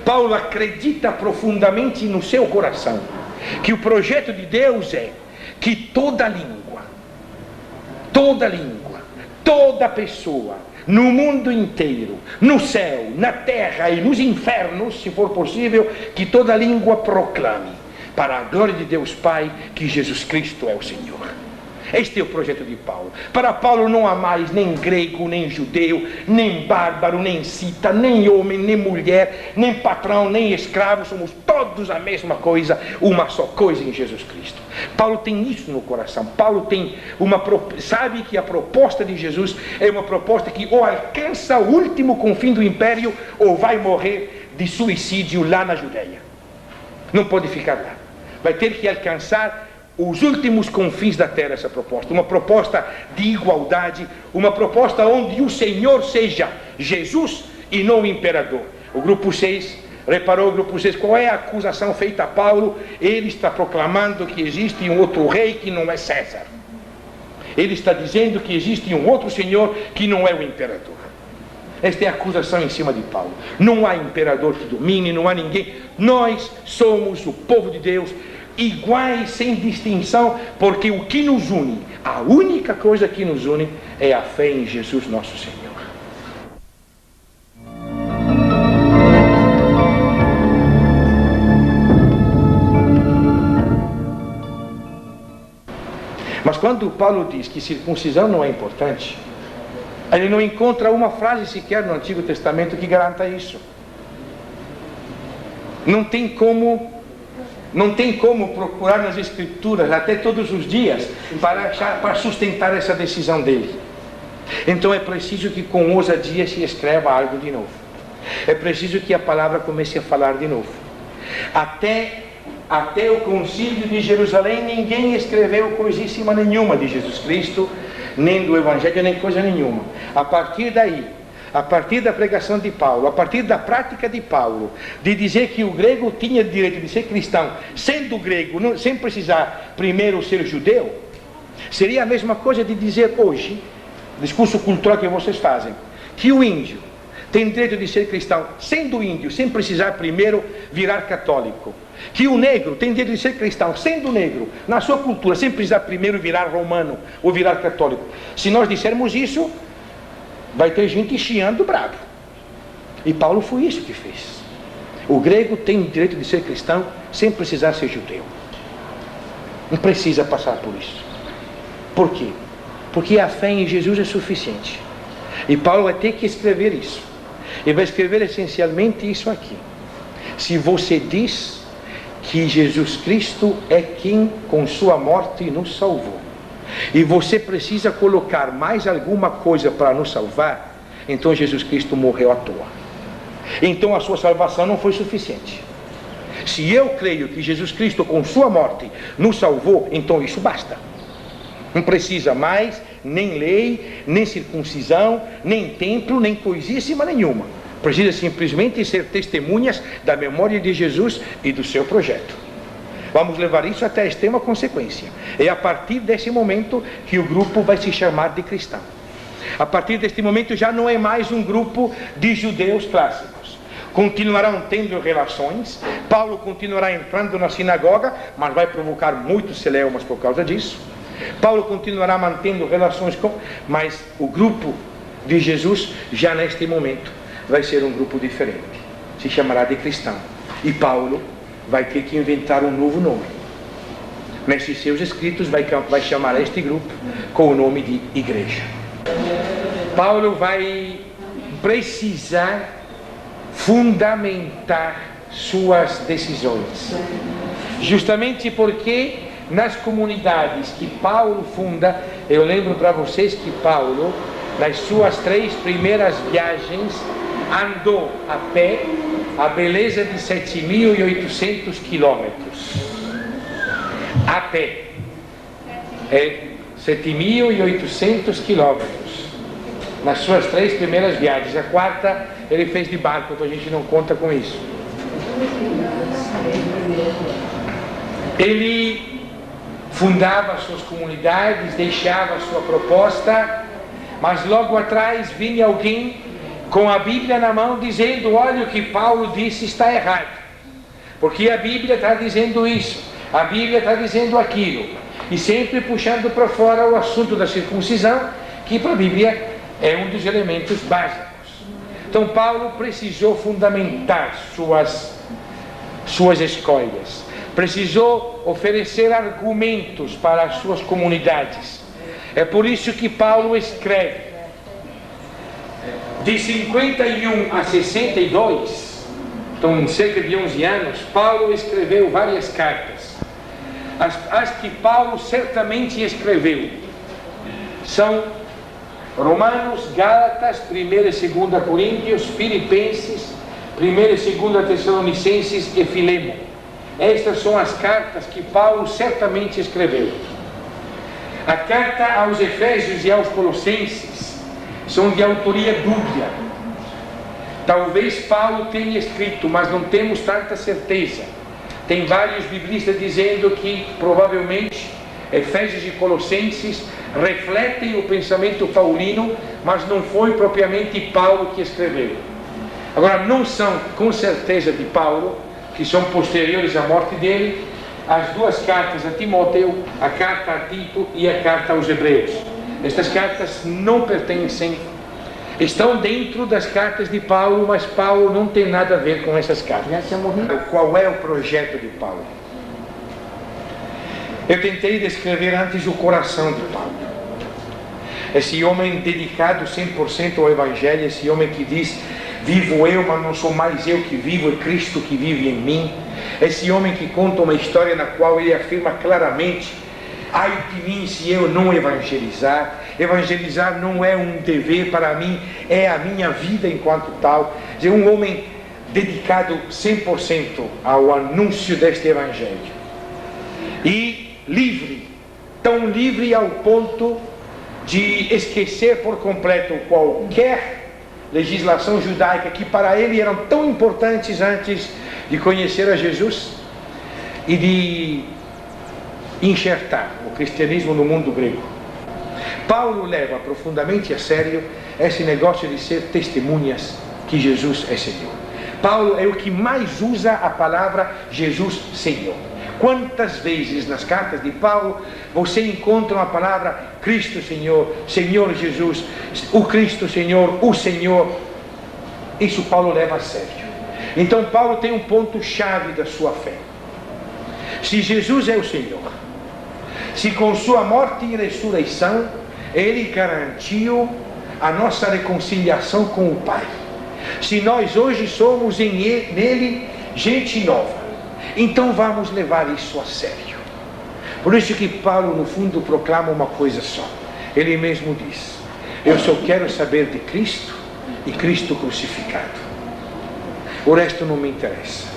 Paulo acredita profundamente no seu coração que o projeto de Deus é que toda língua, toda pessoa, no mundo inteiro, no céu, na terra e nos infernos, se for possível, que toda língua proclame, para a glória de Deus Pai, que Jesus Cristo é o Senhor. Este é o projeto de Paulo. Para Paulo não há mais nem grego, nem judeu, nem bárbaro, nem cita, nem homem, nem mulher, nem patrão, nem escravo, somos todos a mesma coisa, uma só coisa em Jesus Cristo. Paulo tem isso no coração. Paulo tem sabe que a proposta de Jesus é uma proposta que ou alcança o último confim do império ou vai morrer de suicídio lá na Judeia. Não pode ficar lá. vai ter que alcançar os últimos confins da terra essa proposta. Uma proposta de igualdade, uma proposta onde o Senhor seja Jesus e não o imperador. O grupo 6, reparou o grupo 6, qual é a acusação feita a Paulo? Ele está proclamando que existe um outro rei que não é César. Ele está dizendo que existe um outro Senhor que não é o imperador. Esta é a acusação em cima de Paulo. Não há imperador que domine, não há ninguém. Nós somos o povo de Deus, iguais, sem distinção, porque o que nos une, a única coisa que nos une, é a fé em Jesus nosso Senhor. Mas quando Paulo diz que circuncisão não é importante, ele não encontra uma frase sequer no Antigo Testamento que garanta isso. Não tem como procurar nas Escrituras, até todos os dias, para sustentar essa decisão dele. Então é preciso que com ousadia se escreva algo de novo. É preciso que a palavra comece a falar de novo. Até o concílio de Jerusalém, ninguém escreveu coisíssima nenhuma de Jesus Cristo, nem do Evangelho, nem coisa nenhuma. A partir daí, a partir da pregação de Paulo, a partir da prática de Paulo, de dizer que o grego tinha direito de ser cristão, sendo grego, sem precisar primeiro ser judeu, seria a mesma coisa de dizer hoje, discurso cultural que vocês fazem, que o índio tem direito de ser cristão, sendo índio, sem precisar primeiro virar católico. Que o negro tem direito de ser cristão, sendo negro, na sua cultura, sem precisar primeiro virar romano ou virar católico. Se nós dissermos isso, vai ter gente chiando bravo. E Paulo foi isso que fez. O grego tem direito de ser cristão sem precisar ser judeu. Não precisa passar por isso. Por quê? Porque a fé em Jesus é suficiente. E Paulo vai ter que escrever isso. Ele vai escrever essencialmente isso aqui. Se você diz que Jesus Cristo é quem com sua morte nos salvou, e você precisa colocar mais alguma coisa para nos salvar, então Jesus Cristo morreu à toa. Então a sua salvação não foi suficiente. Se eu creio que Jesus Cristo com sua morte nos salvou, então isso basta. Não precisa mais nem lei, nem circuncisão, nem templo, nem coisíssima nenhuma. Precisa simplesmente ser testemunhas da memória de Jesus e do seu projeto. Vamos levar isso até a extrema consequência. É a partir desse momento que o grupo vai se chamar de cristão. A partir deste momento já não é mais um grupo de judeus clássicos. Continuarão tendo relações, Paulo continuará entrando na sinagoga, mas vai provocar muitos celeumas por causa disso. Paulo continuará mantendo relações mas o grupo de Jesus já neste momento vai ser um grupo diferente, se chamará de cristão. E Paulo vai ter que inventar um novo nome. Nesses seus escritos vai chamar este grupo com o nome de igreja. Paulo vai precisar fundamentar suas decisões, justamente porque nas comunidades que Paulo funda, eu lembro para vocês que Paulo, nas suas 3 primeiras viagens, andou a pé a beleza de 7.800 quilômetros. A pé. 7.800 quilômetros. Nas suas 3 primeiras viagens. A 4ª ele fez de barco, então a gente não conta com isso. Ele fundava suas comunidades, deixava a sua proposta, mas logo atrás vinha alguém com a Bíblia na mão dizendo: olha, o que Paulo disse está errado, porque a Bíblia está dizendo isso, a Bíblia está dizendo aquilo, e sempre puxando para fora o assunto da circuncisão, que para a Bíblia é um dos elementos básicos. Então Paulo precisou fundamentar suas escolhas, precisou oferecer argumentos para as suas comunidades. É por isso que Paulo escreve. De 51 a 62, então em cerca de 11 anos, Paulo escreveu várias cartas. As que Paulo certamente escreveu são Romanos, Gálatas, 1ª e 2ª Coríntios, Filipenses, 1ª e 2ª Tessalonicenses e Filemon. estas são as cartas que Paulo certamente escreveu. A carta aos Efésios e aos Colossenses são de autoria dúbia. Talvez Paulo tenha escrito, mas não temos tanta certeza. Tem vários biblistas dizendo que provavelmente Efésios e Colossenses refletem o pensamento paulino, mas não foi propriamente Paulo que escreveu. Agora, não são com certeza de Paulo, que são posteriores à morte dele, as duas cartas a Timóteo, a carta a Tito e a carta aos Hebreus. Estas cartas não pertencem, estão dentro das cartas de Paulo, mas Paulo não tem nada a ver com essas cartas. Já tinha morrido. Qual é o projeto de Paulo? Eu tentei descrever antes o coração de Paulo. Esse homem dedicado 100% ao Evangelho, esse homem que diz: vivo eu, mas não sou mais eu que vivo, é Cristo que vive em mim. Esse homem que conta uma história na qual ele afirma claramente: ai de mim se eu não evangelizar. Evangelizar não é um dever para mim, é a minha vida enquanto tal. É um homem dedicado 100% ao anúncio deste Evangelho. E livre, tão livre ao ponto de esquecer por completo qualquer legislação judaica que para ele eram tão importantes antes de conhecer a Jesus e de enxertar o cristianismo no mundo grego. Paulo leva profundamente a sério esse negócio de ser testemunhas que Jesus é Senhor. Paulo é o que mais usa a palavra Jesus Senhor. Quantas vezes nas cartas de Paulo você encontra a palavra Cristo Senhor, Senhor Jesus, o Cristo Senhor, o Senhor? Isso Paulo leva a sério. Então Paulo tem um ponto-chave da sua fé. Se Jesus é o Senhor, se com sua morte e ressurreição Ele garantiu a nossa reconciliação com o Pai, se nós hoje somos nele gente nova, então vamos levar isso a sério. Por isso que Paulo no fundo proclama uma coisa só. Ele mesmo diz: eu só quero saber de Cristo e Cristo crucificado. O resto não me interessa.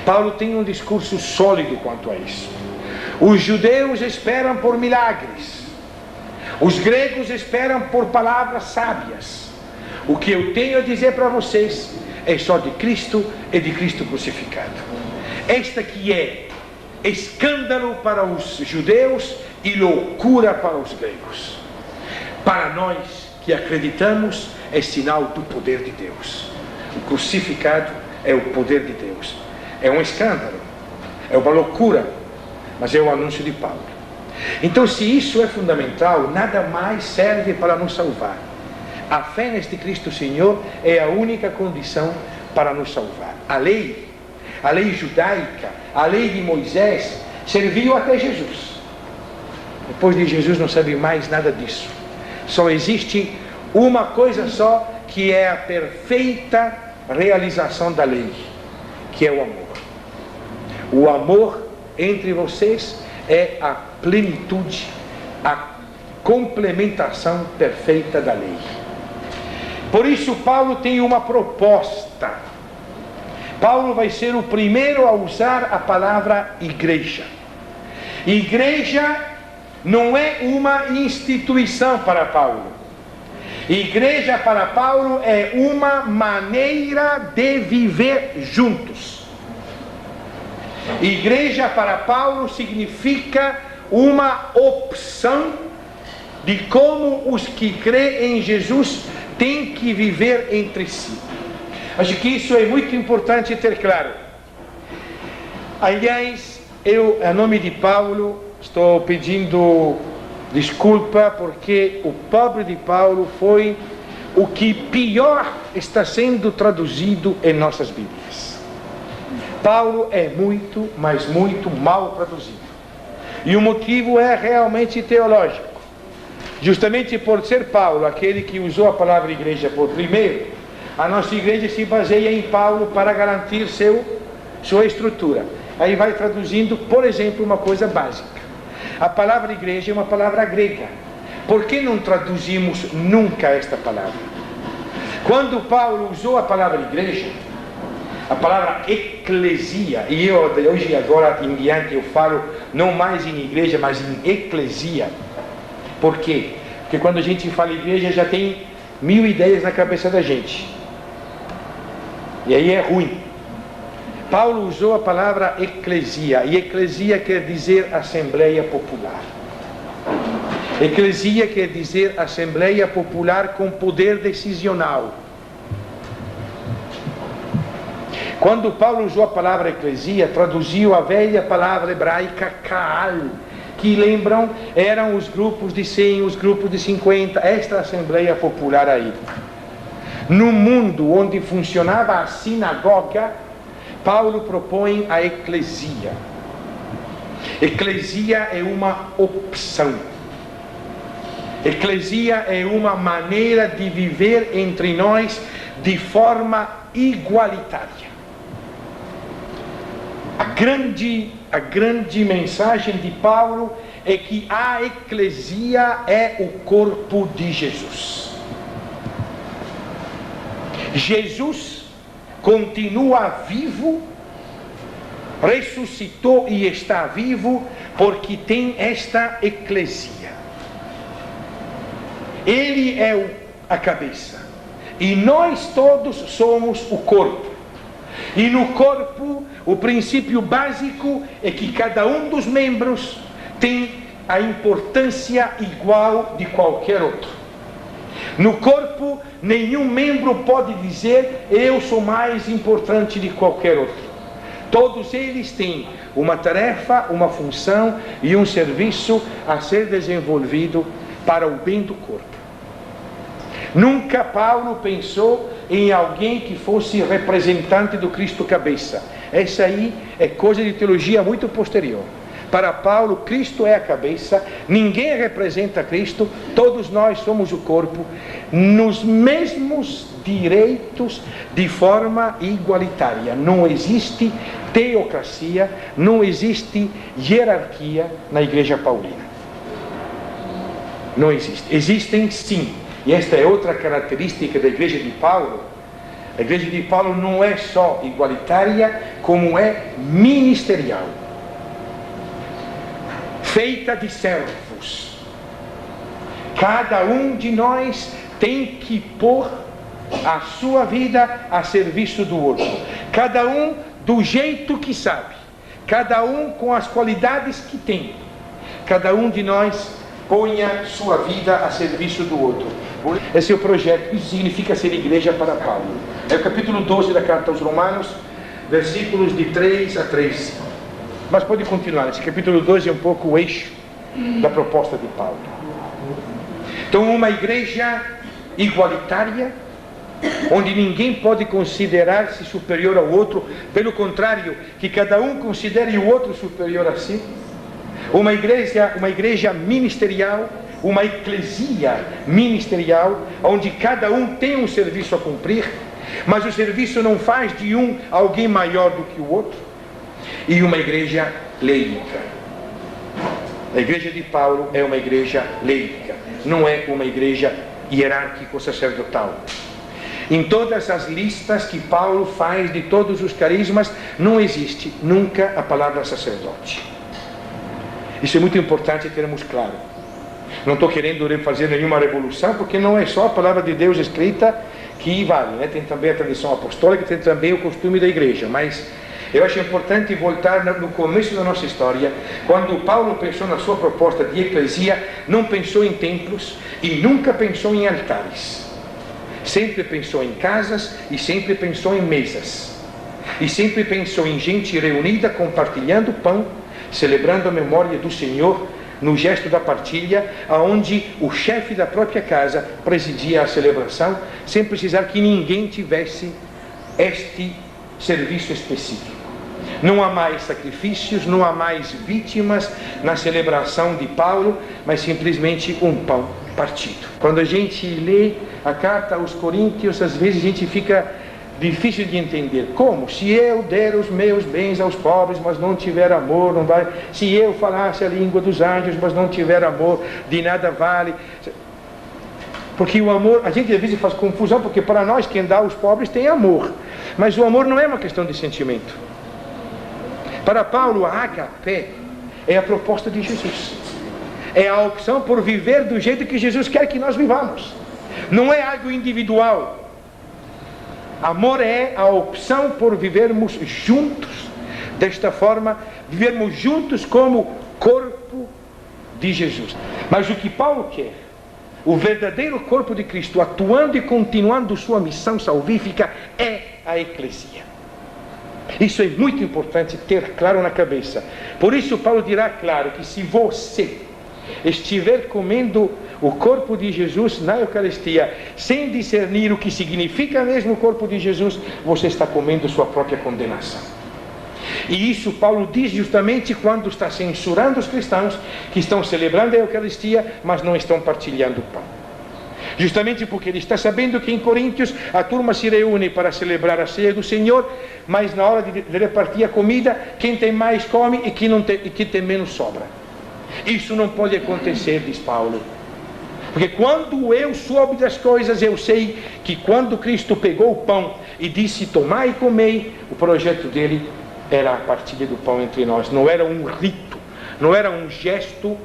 Paulo tem um discurso sólido quanto a isso. Os judeus esperam por milagres, os gregos esperam por palavras sábias. O que eu tenho a dizer para vocês é só de Cristo e de Cristo crucificado. Esta que é escândalo para os judeus e loucura para os gregos. Para nós que acreditamos, é sinal do poder de Deus. O crucificado é o poder de Deus. É um escândalo, é uma loucura, mas é o anúncio de Paulo. Então, se isso é fundamental, nada mais serve para nos salvar. A fé neste Cristo Senhor é a única condição para nos salvar. A lei judaica, a lei de Moisés, serviu até Jesus. Depois de Jesus não serve mais nada disso. Só existe uma coisa só, que é a perfeita realização da lei, que é o amor. O amor entre vocês é a plenitude, a complementação perfeita da lei. Por isso Paulo tem uma proposta. Paulo vai ser o primeiro a usar a palavra igreja. Igreja não é uma instituição para Paulo. Igreja para Paulo é uma maneira de viver juntos. Igreja para Paulo significa uma opção de como os que creem em Jesus têm que viver entre si. Acho que isso é muito importante ter claro. Aliás, eu, em nome de Paulo, estou pedindo desculpa, porque o pobre de Paulo foi o que pior está sendo traduzido em nossas Bíblias. Paulo é muito, mas muito mal traduzido. E o motivo é realmente teológico. Justamente por ser Paulo aquele que usou a palavra igreja por primeiro, a nossa igreja se baseia em Paulo para garantir sua estrutura. Aí vai traduzindo, por exemplo, uma coisa básica. A palavra igreja é uma palavra grega. Por que não traduzimos nunca esta palavra? Quando Paulo usou a palavra igreja, A palavra eclesia, e eu de hoje agora em diante eu falo não mais em igreja, mas em eclesia. Por quê? Porque quando a gente fala igreja já tem 1000 ideias na cabeça da gente. E aí é ruim. Paulo usou a palavra eclesia, e eclesia quer dizer assembleia popular. Eclesia quer dizer assembleia popular com poder decisional. Quando Paulo usou a palavra eclesia, traduziu a velha palavra hebraica kaal, que lembram, eram os grupos de 100, os grupos de 50, esta assembleia popular aí. No mundo onde funcionava a sinagoga, Paulo propõe a eclesia. Eclesia é uma opção. Eclesia é uma maneira de viver entre nós de forma igualitária. A grande mensagem de Paulo é que a eclesia é o corpo de Jesus. Jesus continua vivo, ressuscitou e está vivo porque tem esta eclesia. Ele é a cabeça e nós todos somos o corpo. E no corpo, o princípio básico é que cada um dos membros tem a importância igual de qualquer outro. No corpo, nenhum membro pode dizer eu sou mais importante de qualquer outro. Todos eles têm uma tarefa, uma função e um serviço a ser desenvolvido para o bem do corpo. Nunca Paulo pensou em alguém que fosse representante do Cristo cabeça. Essa aí é coisa de teologia muito posterior. Para Paulo, Cristo é a cabeça, ninguém representa Cristo, todos nós somos o corpo, nos mesmos direitos de forma igualitária. Não existe teocracia, não existe hierarquia na Igreja Paulina. Não existe. Existem sim. E esta é outra característica da Igreja de Paulo. A Igreja de Paulo não é só igualitária, como é ministerial. Feita de servos. Cada um de nós tem que pôr a sua vida a serviço do outro. Cada um do jeito que sabe. Cada um com as qualidades que tem. Cada um de nós ponha sua vida a serviço do outro. Esse é o projeto. Isso significa ser igreja para Paulo. É o capítulo 12 da carta aos Romanos, versículos de 3 a 13. Mas pode continuar. Esse capítulo 12 é um pouco o eixo da proposta de Paulo. Então, uma igreja igualitária, onde ninguém pode considerar-se superior ao outro, pelo contrário, que cada um considere o outro superior a si. Uma igreja ministerial, uma eclesia ministerial, onde cada um tem um serviço a cumprir, mas o serviço não faz de um alguém maior do que o outro. E uma igreja leica. A igreja de Paulo é uma igreja leica, não é uma igreja hierárquico-sacerdotal. Em todas as listas que Paulo faz de todos os carismas, não existe nunca a palavra sacerdote. Isso é muito importante termos claro. Não estou querendo fazer nenhuma revolução, porque não é só a palavra de Deus escrita que vale, né? Tem também a tradição apostólica, tem também o costume da igreja, mas eu acho importante voltar no começo da nossa história, quando Paulo pensou na sua proposta de eclesia, não pensou em templos e nunca pensou em altares. Sempre pensou em casas e sempre pensou em mesas. E sempre pensou em gente reunida, compartilhando pão, celebrando a memória do Senhor, no gesto da partilha, aonde o chefe da própria casa presidia a celebração, sem precisar que ninguém tivesse este serviço específico. Não há mais sacrifícios, não há mais vítimas na celebração de Paulo, mas simplesmente um pão partido. Quando a gente lê a carta aos Coríntios, às vezes a gente fica difícil de entender. Como? Se eu der os meus bens aos pobres, mas não tiver amor, não vai. Se eu falasse a língua dos anjos, mas não tiver amor, de nada vale. Porque o amor, a gente às vezes faz confusão, porque para nós quem dá aos pobres tem amor. Mas o amor não é uma questão de sentimento. Para Paulo, a ágape é a proposta de Jesus. É a opção por viver do jeito que Jesus quer que nós vivamos. Não é algo individual. Amor é a opção por vivermos juntos. Desta forma, vivermos juntos como corpo de Jesus. Mas o que Paulo quer, o verdadeiro corpo de Cristo, atuando e continuando sua missão salvífica, é a eclesia. Isso é muito importante ter claro na cabeça. Por isso Paulo dirá claro que se você estiver comendo o corpo de Jesus na Eucaristia, sem discernir o que significa mesmo o corpo de Jesus, você está comendo sua própria condenação. E isso Paulo diz justamente quando está censurando os cristãos que estão celebrando a Eucaristia, mas não estão partilhando o pão. Justamente porque ele está sabendo que em Coríntios a turma se reúne para celebrar a ceia do Senhor, mas na hora de repartir a comida, quem tem mais come e quem tem menos sobra. Isso não pode acontecer, diz Paulo. Porque quando eu soube das coisas, eu sei que quando Cristo pegou o pão e disse tomai e comei, o projeto dele era a partilha do pão entre nós. Não era um rito, não era um gesto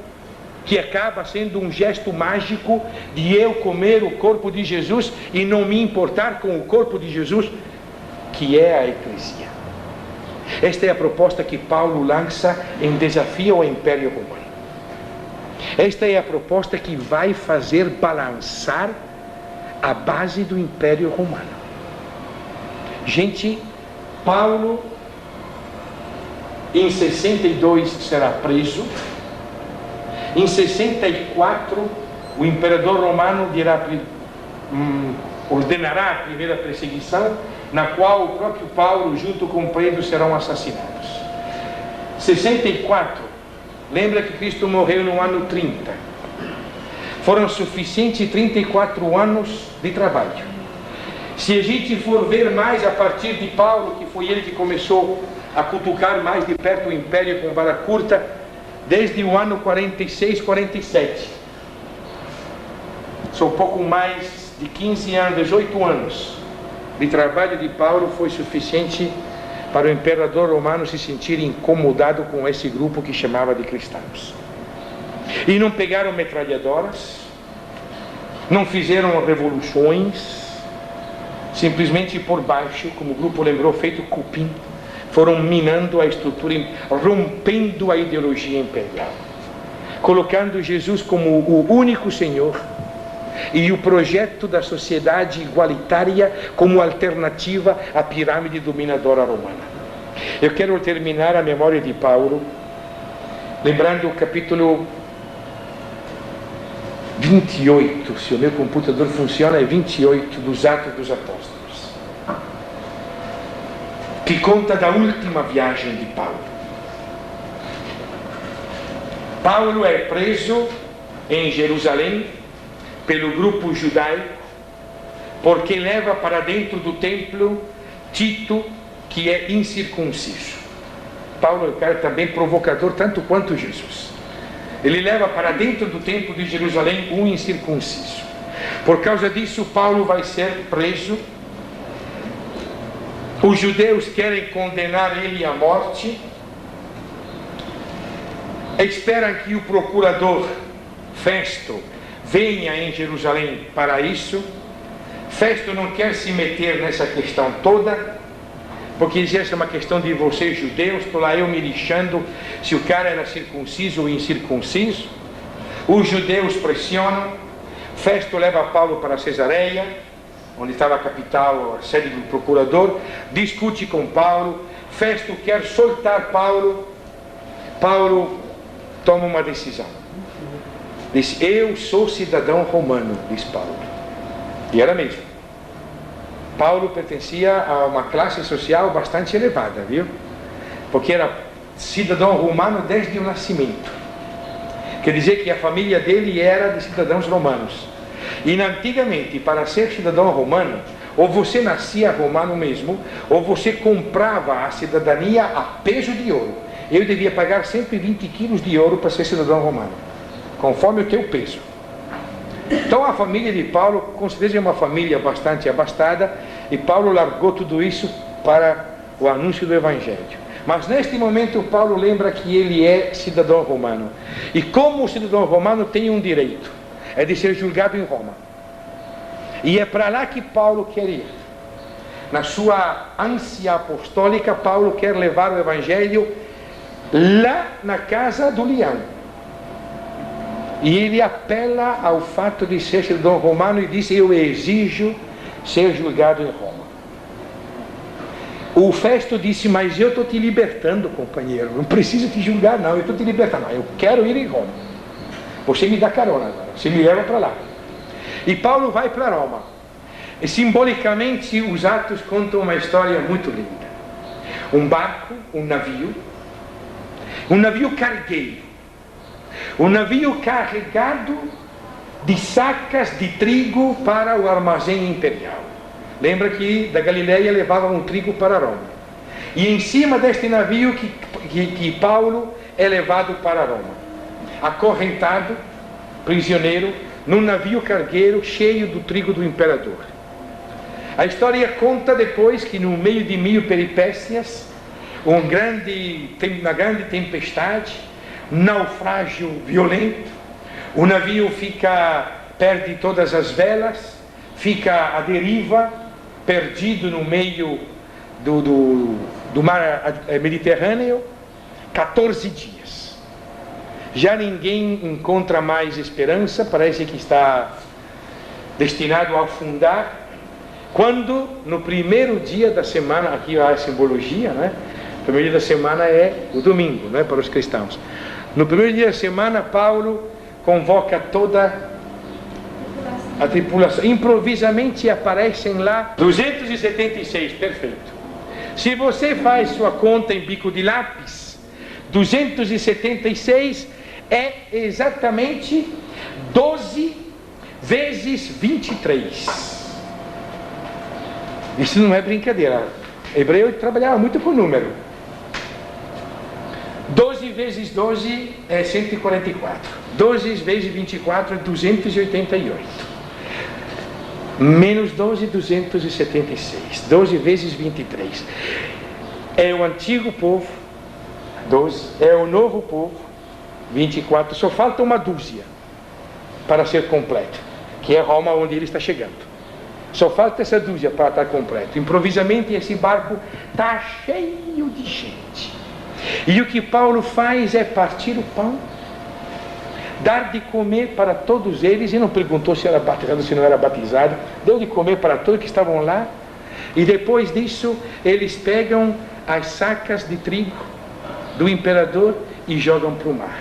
que acaba sendo um gesto mágico de eu comer o corpo de Jesus e não me importar com o corpo de Jesus, que é a eclesia. Esta é a proposta que Paulo lança em desafio ao Império Romano. Esta é a proposta que vai fazer balançar a base do Império Romano. Gente, Paulo em 62 será preso. Em 64 o imperador romano ordenará a primeira perseguição, na qual o próprio Paulo junto com Pedro serão assassinados. 64, lembra que Cristo morreu no ano 30. Foram suficientes 34 anos de trabalho. Se a gente for ver mais a partir de Paulo, que foi ele que começou a cutucar mais de perto o império com vara curta, desde o ano 46, 47. São pouco mais de 15 anos, 18 anos de trabalho de Paulo foi suficiente para o imperador romano se sentir incomodado com esse grupo que chamava de cristãos. E não pegaram metralhadoras, não fizeram revoluções, simplesmente por baixo, como o grupo lembrou, feito cupim, foram minando a estrutura, rompendo a ideologia imperial, colocando Jesus como o único Senhor e o projeto da sociedade igualitária como alternativa à pirâmide dominadora romana. Eu quero terminar a memória de Paulo lembrando o capítulo 28, se o meu computador funciona, é 28 dos Atos dos Apóstolos, que conta da última viagem de Paulo. Paulo é preso em Jerusalém pelo grupo judaico, porque leva para dentro do templo Tito, que é incircunciso. Paulo é um cara também provocador, tanto quanto Jesus. Ele leva para dentro do templo de Jerusalém um incircunciso. Por causa disso, Paulo vai ser preso. Os judeus querem condenar ele à morte. Esperam que o procurador Festo venha em Jerusalém para isso. Festo não quer se meter nessa questão toda, porque essa é uma questão de vocês judeus. Estou lá eu me lixando se o cara era circunciso ou incircunciso. Os judeus pressionam. Festo leva Paulo para Cesareia, onde estava a capital, a sede do procurador, discute com Paulo. Festo quer soltar Paulo. Paulo toma uma decisão. Diz: eu sou cidadão romano, diz Paulo. E era mesmo. Paulo pertencia a uma classe social bastante elevada, viu? Porque era cidadão romano desde o nascimento. Quer dizer que a família dele era de cidadãos romanos. E antigamente, para ser cidadão romano, ou você nascia romano mesmo, ou você comprava a cidadania a peso de ouro. Eu devia pagar 120 quilos de ouro para ser cidadão romano, conforme o teu peso. Então a família de Paulo, com certeza, é uma família bastante abastada, e Paulo largou tudo isso para o anúncio do Evangelho. Mas neste momento Paulo lembra que ele é cidadão romano, e como cidadão romano tem um direito, é de ser julgado em Roma, e é para lá que Paulo quer ir. Na sua ânsia apostólica, Paulo quer levar o Evangelho lá na casa do leão, e ele apela ao fato de ser cidadão romano e diz: eu exijo ser julgado em Roma. O Festo disse: mas eu estou te libertando, companheiro, não preciso te julgar não, eu estou te libertando. Não, eu quero ir em Roma, você me dá carona agora, você me leva para lá. E Paulo vai para Roma, e simbolicamente os Atos contam uma história muito linda. Um barco, um navio cargueiro, um navio carregado de sacas de trigo para o armazém imperial. Lembra que da Galileia levavam o trigo para Roma, e em cima deste navio que Paulo é levado para Roma, acorrentado, prisioneiro, num navio cargueiro cheio do trigo do imperador. A história conta depois que no meio de 1000 peripécias, uma grande tempestade, naufrágio violento, o navio perde todas as velas, fica à deriva, perdido no meio do mar Mediterrâneo, 14 dias. Já ninguém encontra mais esperança, parece que está destinado a afundar, quando no primeiro dia da semana, aqui há a simbologia, né? O primeiro dia da semana é o domingo, né, para os cristãos. No primeiro dia da semana, Paulo convoca toda a tripulação. Improvisamente aparecem lá 276, perfeito. Se você faz sua conta em bico de lápis, 276 é exatamente 12 vezes 23. Isso não é brincadeira. Hebreu trabalhava muito com número. 12 vezes 12 é 144. 12 vezes 24 é 288. Menos 12, 276. 12 vezes 23. É o antigo povo, 12. É o novo povo, 24. Só falta uma dúzia para ser completo, que é Roma, onde ele está chegando. Só falta essa dúzia para estar completo. Improvisamente esse barco está cheio de gente. E o que Paulo faz é partir o pão, dar de comer para todos eles, e não perguntou se era batizado ou se não era batizado, deu de comer para todos que estavam lá, e depois disso eles pegam as sacas de trigo do imperador e jogam para o mar.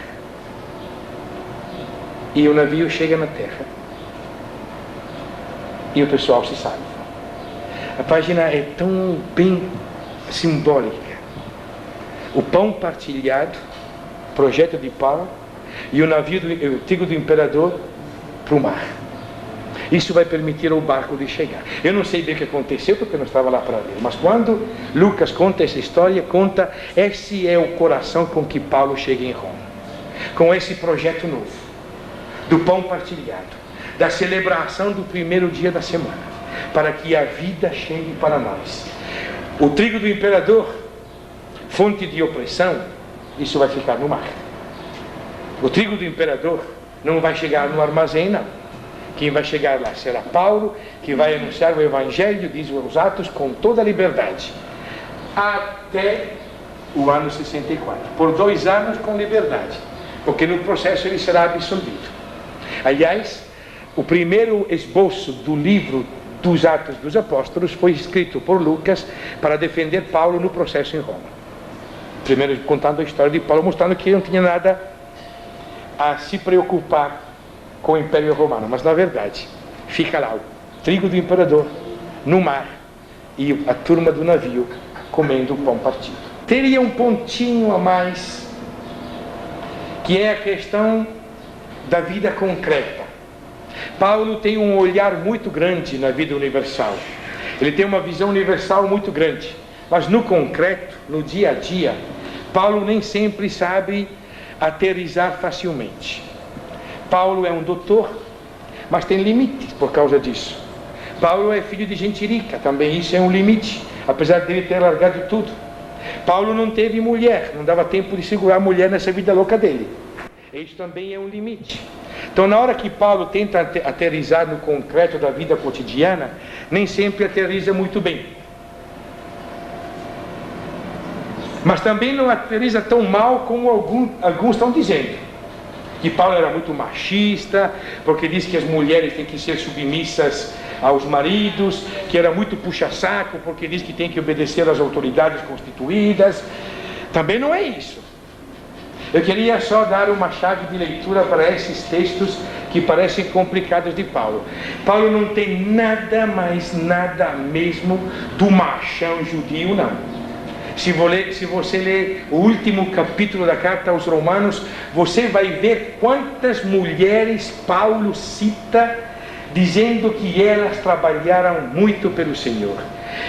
E o navio chega na terra, e o pessoal se salva. A página é tão bem simbólica. O pão partilhado, projeto de Paulo, e o navio o trigo do imperador para o mar. Isso vai permitir ao barco de chegar. Eu não sei bem o que aconteceu, porque eu não estava lá para ver, mas quando Lucas conta essa história, conta, esse é o coração com que Paulo chega em Roma, com esse projeto novo do pão partilhado, da celebração do primeiro dia da semana, para que a vida chegue para nós. O trigo do imperador, fonte de opressão, isso vai ficar no mar. O trigo do imperador não vai chegar no armazém, não. Quem vai chegar lá será Paulo, que vai anunciar o Evangelho, diz os Atos, com toda a liberdade, até o ano 64. Por 2 anos com liberdade, porque no processo ele será absolvido. Aliás, o primeiro esboço do livro dos Atos dos Apóstolos foi escrito por Lucas para defender Paulo no processo em Roma. Primeiro contando a história de Paulo, mostrando que ele não tinha nada a se preocupar com o Império Romano, mas na verdade fica lá o trigo do imperador no mar e a turma do navio comendo o pão partido. Teria um pontinho a mais, que é a questão da vida concreta. Paulo tem um olhar muito grande na vida universal, ele tem uma visão universal muito grande, mas no concreto, no dia a dia, Paulo nem sempre sabe aterrizar facilmente. Paulo é um doutor, mas tem limites por causa disso. Paulo é filho de gente rica, também isso é um limite, apesar dele ter largado tudo. Paulo não teve mulher, não dava tempo de segurar a mulher nessa vida louca dele. Isso também é um limite. Então, na hora que Paulo tenta aterrizar no concreto da vida cotidiana, nem sempre aterriza muito bem. Mas também não aterriza tão mal como alguns estão dizendo. Que Paulo era muito machista, porque diz que as mulheres têm que ser submissas aos maridos, que era muito puxa-saco, porque diz que tem que obedecer às autoridades constituídas. Também não é isso. Eu queria só dar uma chave de leitura para esses textos que parecem complicados de Paulo. Paulo não tem nada, mais nada mesmo do machão judeu, não. Se você ler o último capítulo da carta aos Romanos, você vai ver quantas mulheres Paulo cita, dizendo que elas trabalharam muito pelo Senhor.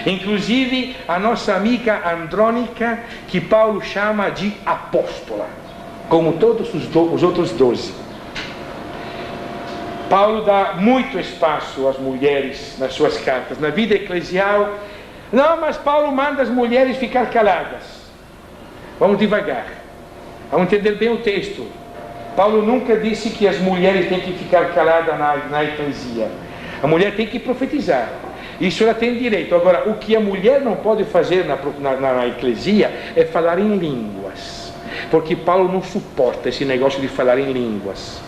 Inclusive a nossa amiga Andrônica, que Paulo chama de apóstola, como todos os outros 12. Paulo dá muito espaço às mulheres nas suas cartas. Na vida eclesial, não, mas Paulo manda as mulheres ficar caladas. Vamos devagar, vamos entender bem o texto. Paulo nunca disse que as mulheres têm que ficar caladas na eclesia. A mulher tem que profetizar, isso ela tem direito. Agora, o que a mulher não pode fazer na eclesia é falar em línguas, porque Paulo não suporta esse negócio de falar em línguas,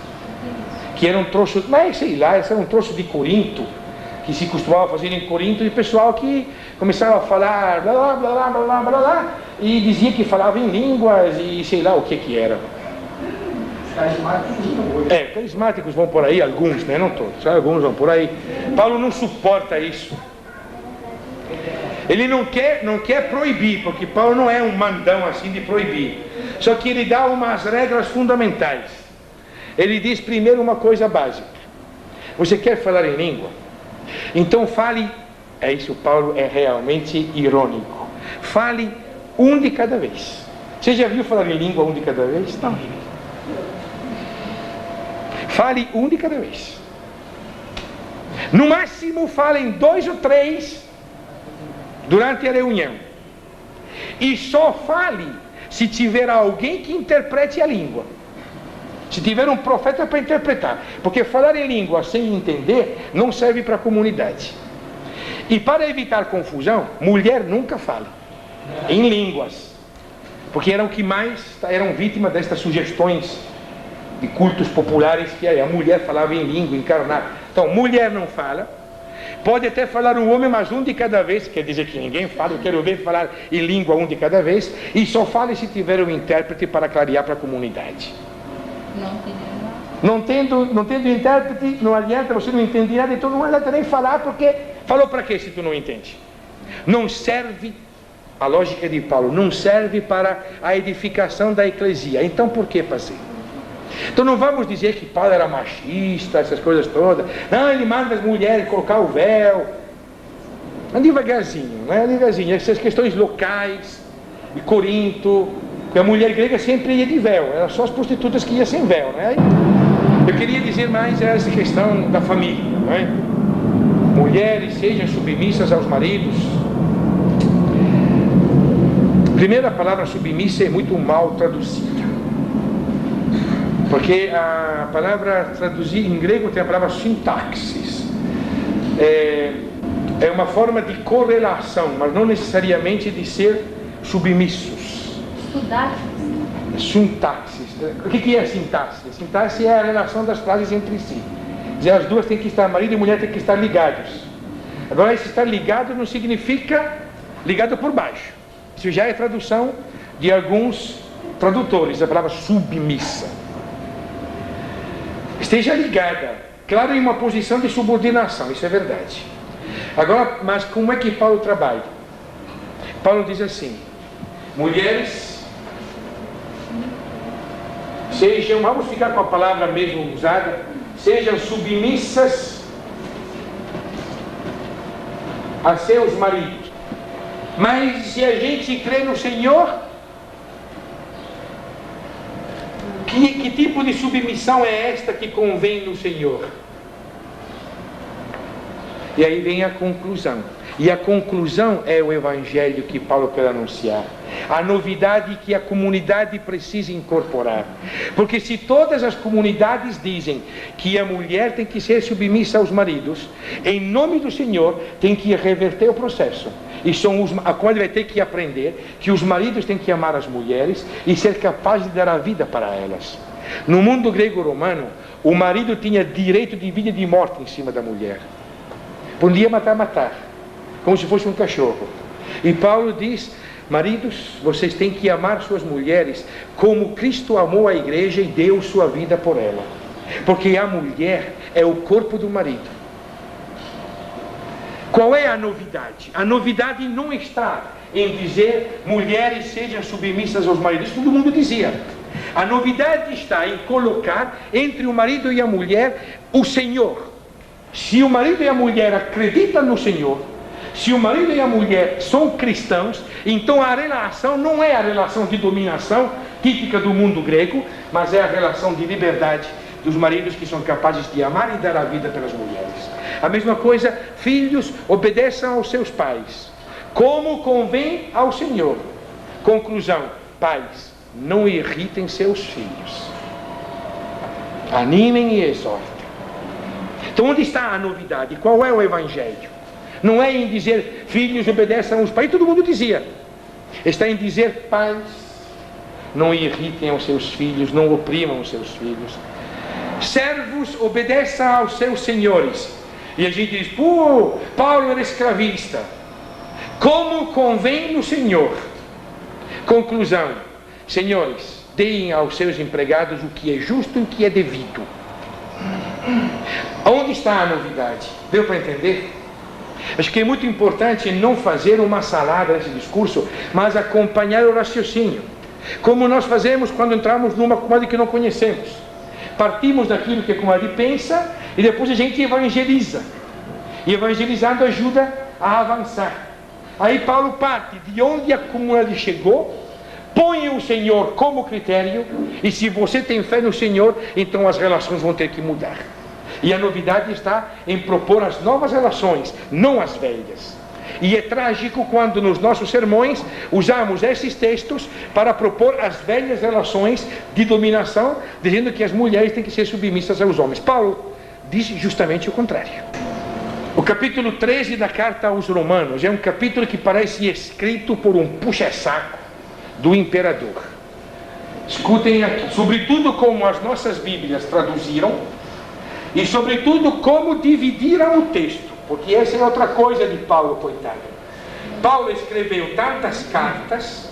que era um troço, mas sei lá, esse era um troço de Corinto, que se costumava fazer em Corinto, e pessoal que começava a falar blá blá blá blá blá blá blá, e dizia que falava em línguas e sei lá o que era. Carismáticos vão por aí, alguns, né? Não todos, alguns vão por aí. Paulo não suporta isso. Ele não quer proibir, porque Paulo não é um mandão assim de proibir. Só que ele dá umas regras fundamentais. Ele diz primeiro uma coisa básica: você quer falar em língua? Então fale, é isso, Paulo é realmente irônico, fale um de cada vez. Você já viu falar em língua um de cada vez? Não. Fale um de cada vez. No máximo falem 2 ou 3 durante a reunião. E só fale se tiver alguém que interprete a língua. Se tiver um profeta para interpretar, porque falar em língua sem entender não serve para a comunidade. E para evitar confusão, mulher nunca fala em línguas, porque eram que mais eram vítimas destas sugestões de cultos populares, que a mulher falava em língua encarnada. Então, mulher não fala. Pode até falar um homem, mas um de cada vez. Quer dizer que ninguém fala. Eu quero ver falar em língua um de cada vez. E só fale se tiver um intérprete para clarear para a comunidade. Não tendo intérprete, não adianta, você não entende nada, então não adianta nem falar, porque falou para quê se tu não entende? Não serve, a lógica de Paulo, não serve para a edificação da eclesia. Então por que fazer? Então não vamos dizer que Paulo era machista, essas coisas todas. Não, ele manda as mulheres colocar o véu. Devagarzinho, né? Devagarzinho. Essas questões locais, de Corinto, que a mulher grega sempre ia de véu, eram só as prostitutas que iam sem véu, né? Eu queria dizer mais essa questão da família, né? Mulheres sejam submissas aos maridos. Primeiro, a palavra submissa é muito mal traduzida, porque a palavra traduzir em grego tem a palavra sintaxis, é uma forma de correlação, mas não necessariamente de ser submissos. Estudar sintaxis. O que é sintaxe? Sintaxe é a relação das frases entre si. Quer dizer, as duas têm que estar, marido e mulher têm que estar ligados. Agora, esse estar ligado não significa ligado por baixo. Isso já é tradução de alguns tradutores, a palavra submissa. Esteja ligada, claro, em uma posição de subordinação, isso é verdade. Agora, mas como é que Paulo trabalha? Paulo diz assim: mulheres, sejam, vamos ficar com a palavra mesmo usada, sejam submissas a seus maridos. Mas se a gente crê no Senhor, que tipo de submissão é esta que convém no Senhor? E aí vem a conclusão. E a conclusão é o evangelho que Paulo quer anunciar. A novidade que a comunidade precisa incorporar. Porque se todas as comunidades dizem que a mulher tem que ser submissa aos maridos, em nome do Senhor tem que reverter o processo. E a qual vai ter que aprender que os maridos têm que amar as mulheres e ser capazes de dar a vida para elas. No mundo grego-romano, o marido tinha direito de vida e de morte em cima da mulher. Podia matar, como se fosse um cachorro. E Paulo diz: maridos, vocês têm que amar suas mulheres como Cristo amou a igreja e deu sua vida por ela. Porque a mulher é o corpo do marido. Qual é a novidade? A novidade não está em dizer mulheres sejam submissas aos maridos. Todo mundo dizia. A novidade está em colocar entre o marido e a mulher o Senhor. Se o marido e a mulher acreditam no Senhor, se o marido e a mulher são cristãos, então a relação não é a relação de dominação típica do mundo grego, mas é a relação de liberdade dos maridos que são capazes de amar e dar a vida pelas mulheres. A mesma coisa, filhos, obedeçam aos seus pais, como convém ao Senhor. Conclusão: pais, não irritem seus filhos, animem e exortem. Então onde está a novidade? Qual é o evangelho? Não é em dizer filhos obedeçam aos pais, todo mundo dizia. Está em dizer pais, não irritem aos seus filhos, não oprimam os seus filhos. Servos, obedeçam aos seus senhores. E a gente diz: pô, Paulo era escravista. Como convém no Senhor. Conclusão: senhores, deem aos seus empregados o que é justo e o que é devido. Onde está a novidade? Deu para entender? Acho que é muito importante não fazer uma salada nesse discurso, mas acompanhar o raciocínio. Como nós fazemos quando entramos numa comunidade que não conhecemos. Partimos daquilo que a comunidade pensa e depois a gente evangeliza. E evangelizando ajuda a avançar. Aí Paulo parte de onde a comunidade chegou, põe o Senhor como critério, e se você tem fé no Senhor, então as relações vão ter que mudar. E a novidade está em propor as novas relações, não as velhas. E é trágico quando nos nossos sermões usamos esses textos para propor as velhas relações de dominação, dizendo que as mulheres têm que ser submissas aos homens. Paulo diz justamente o contrário. O capítulo 13 da carta aos Romanos é um capítulo que parece escrito por um puxa-saco do imperador. Escutem aqui, sobretudo como as nossas Bíblias traduziram e sobretudo como dividiram o texto, porque essa é outra coisa de Paulo, coitado. Paulo escreveu tantas cartas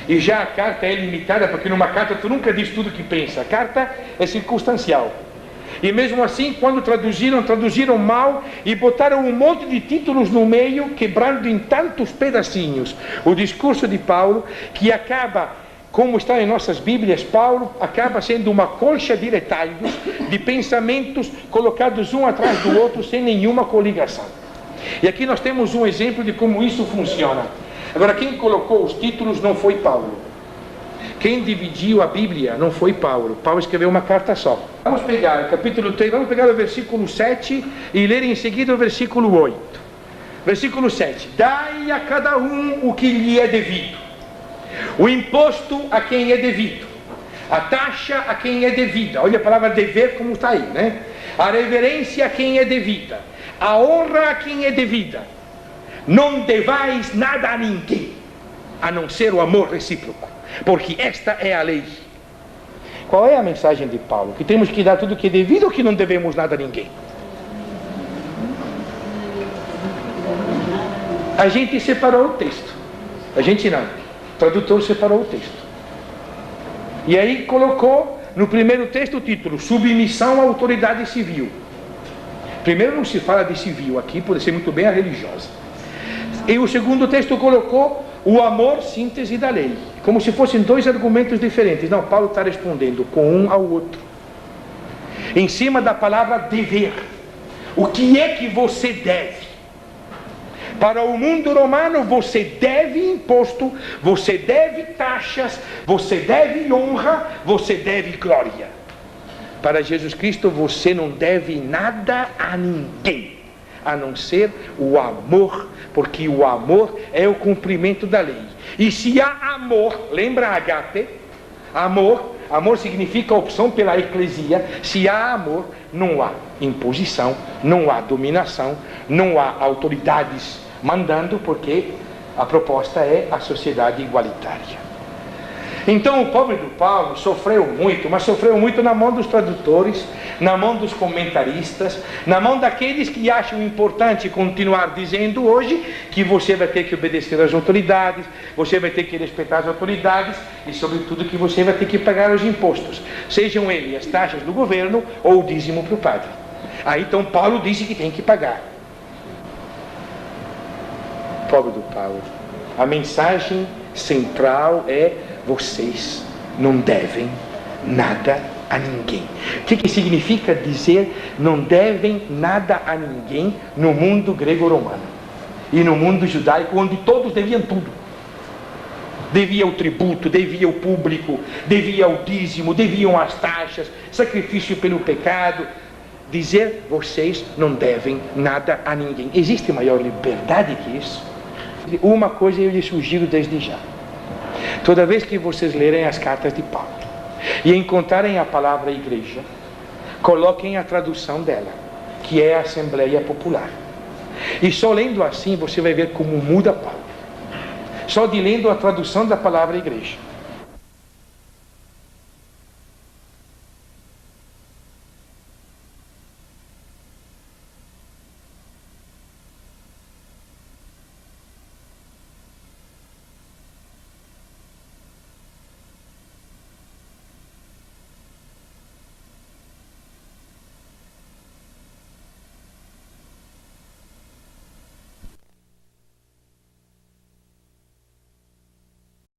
e já a carta é limitada, porque numa carta tu nunca diz tudo o que pensa, a carta é circunstancial. E mesmo assim, quando traduziram mal e botaram um monte de títulos no meio, quebrando em tantos pedacinhos o discurso de Paulo, que acaba, como está em nossas Bíblias, Paulo acaba sendo uma colcha de retalhos, de pensamentos colocados um atrás do outro, sem nenhuma coligação. E aqui nós temos um exemplo de como isso funciona. Agora, quem colocou os títulos não foi Paulo. Quem dividiu a Bíblia não foi Paulo. Paulo escreveu uma carta só. Vamos pegar o capítulo 3, vamos pegar o versículo 7 e ler em seguida o versículo 8. Versículo 7. Dai a cada um o que lhe é devido. O imposto a quem é devido. A taxa a quem é devida. Olha a palavra dever como está aí, né? A reverência a quem é devida. A honra a quem é devida. Não devais nada a ninguém, a não ser o amor recíproco. Porque esta é a lei. Qual é a mensagem de Paulo? Que temos que dar tudo o que é devido ou que não devemos nada a ninguém? A gente separou o texto. A gente não. O tradutor separou o texto. E aí colocou no primeiro texto o título: submissão à autoridade civil. Primeiro não se fala de civil aqui, pode ser muito bem a religiosa. E o segundo texto colocou o amor, síntese da lei. Como se fossem dois argumentos diferentes. Não, Paulo está respondendo com um ao outro. Em cima da palavra dever. O que é que você deve? Para o mundo romano, você deve imposto, você deve taxas, você deve honra, você deve glória. Para Jesus Cristo, você não deve nada a ninguém, a não ser o amor, porque o amor é o cumprimento da lei. E se há amor, lembra agape? Amor significa opção pela eclesia. Se há amor, não há imposição, não há dominação, não há autoridades mandando, porque a proposta é a sociedade igualitária. Então o pobre do Paulo sofreu muito, mas sofreu muito na mão dos tradutores, na mão dos comentaristas, na mão daqueles que acham importante continuar dizendo hoje que você vai ter que obedecer às autoridades, você vai ter que respeitar as autoridades e, sobretudo, que você vai ter que pagar os impostos, sejam eles as taxas do governo ou o dízimo para o padre. Aí então Paulo disse que tem que pagar. Pobre do Paulo. A mensagem central é: vocês não devem nada a ninguém. O que significa dizer não devem nada a ninguém no mundo grego-romano e no mundo judaico, onde todos deviam tudo? Devia o tributo, devia o público, devia o dízimo, deviam as taxas, sacrifício pelo pecado. Dizer vocês não devem nada a ninguém. Existe maior liberdade que isso? Uma coisa eu lhe sugiro desde já: toda vez que vocês lerem as cartas de Paulo e encontrarem a palavra igreja, coloquem a tradução dela, que é a Assembleia Popular. E só lendo assim você vai ver como muda Paulo. Só de lendo a tradução da palavra igreja.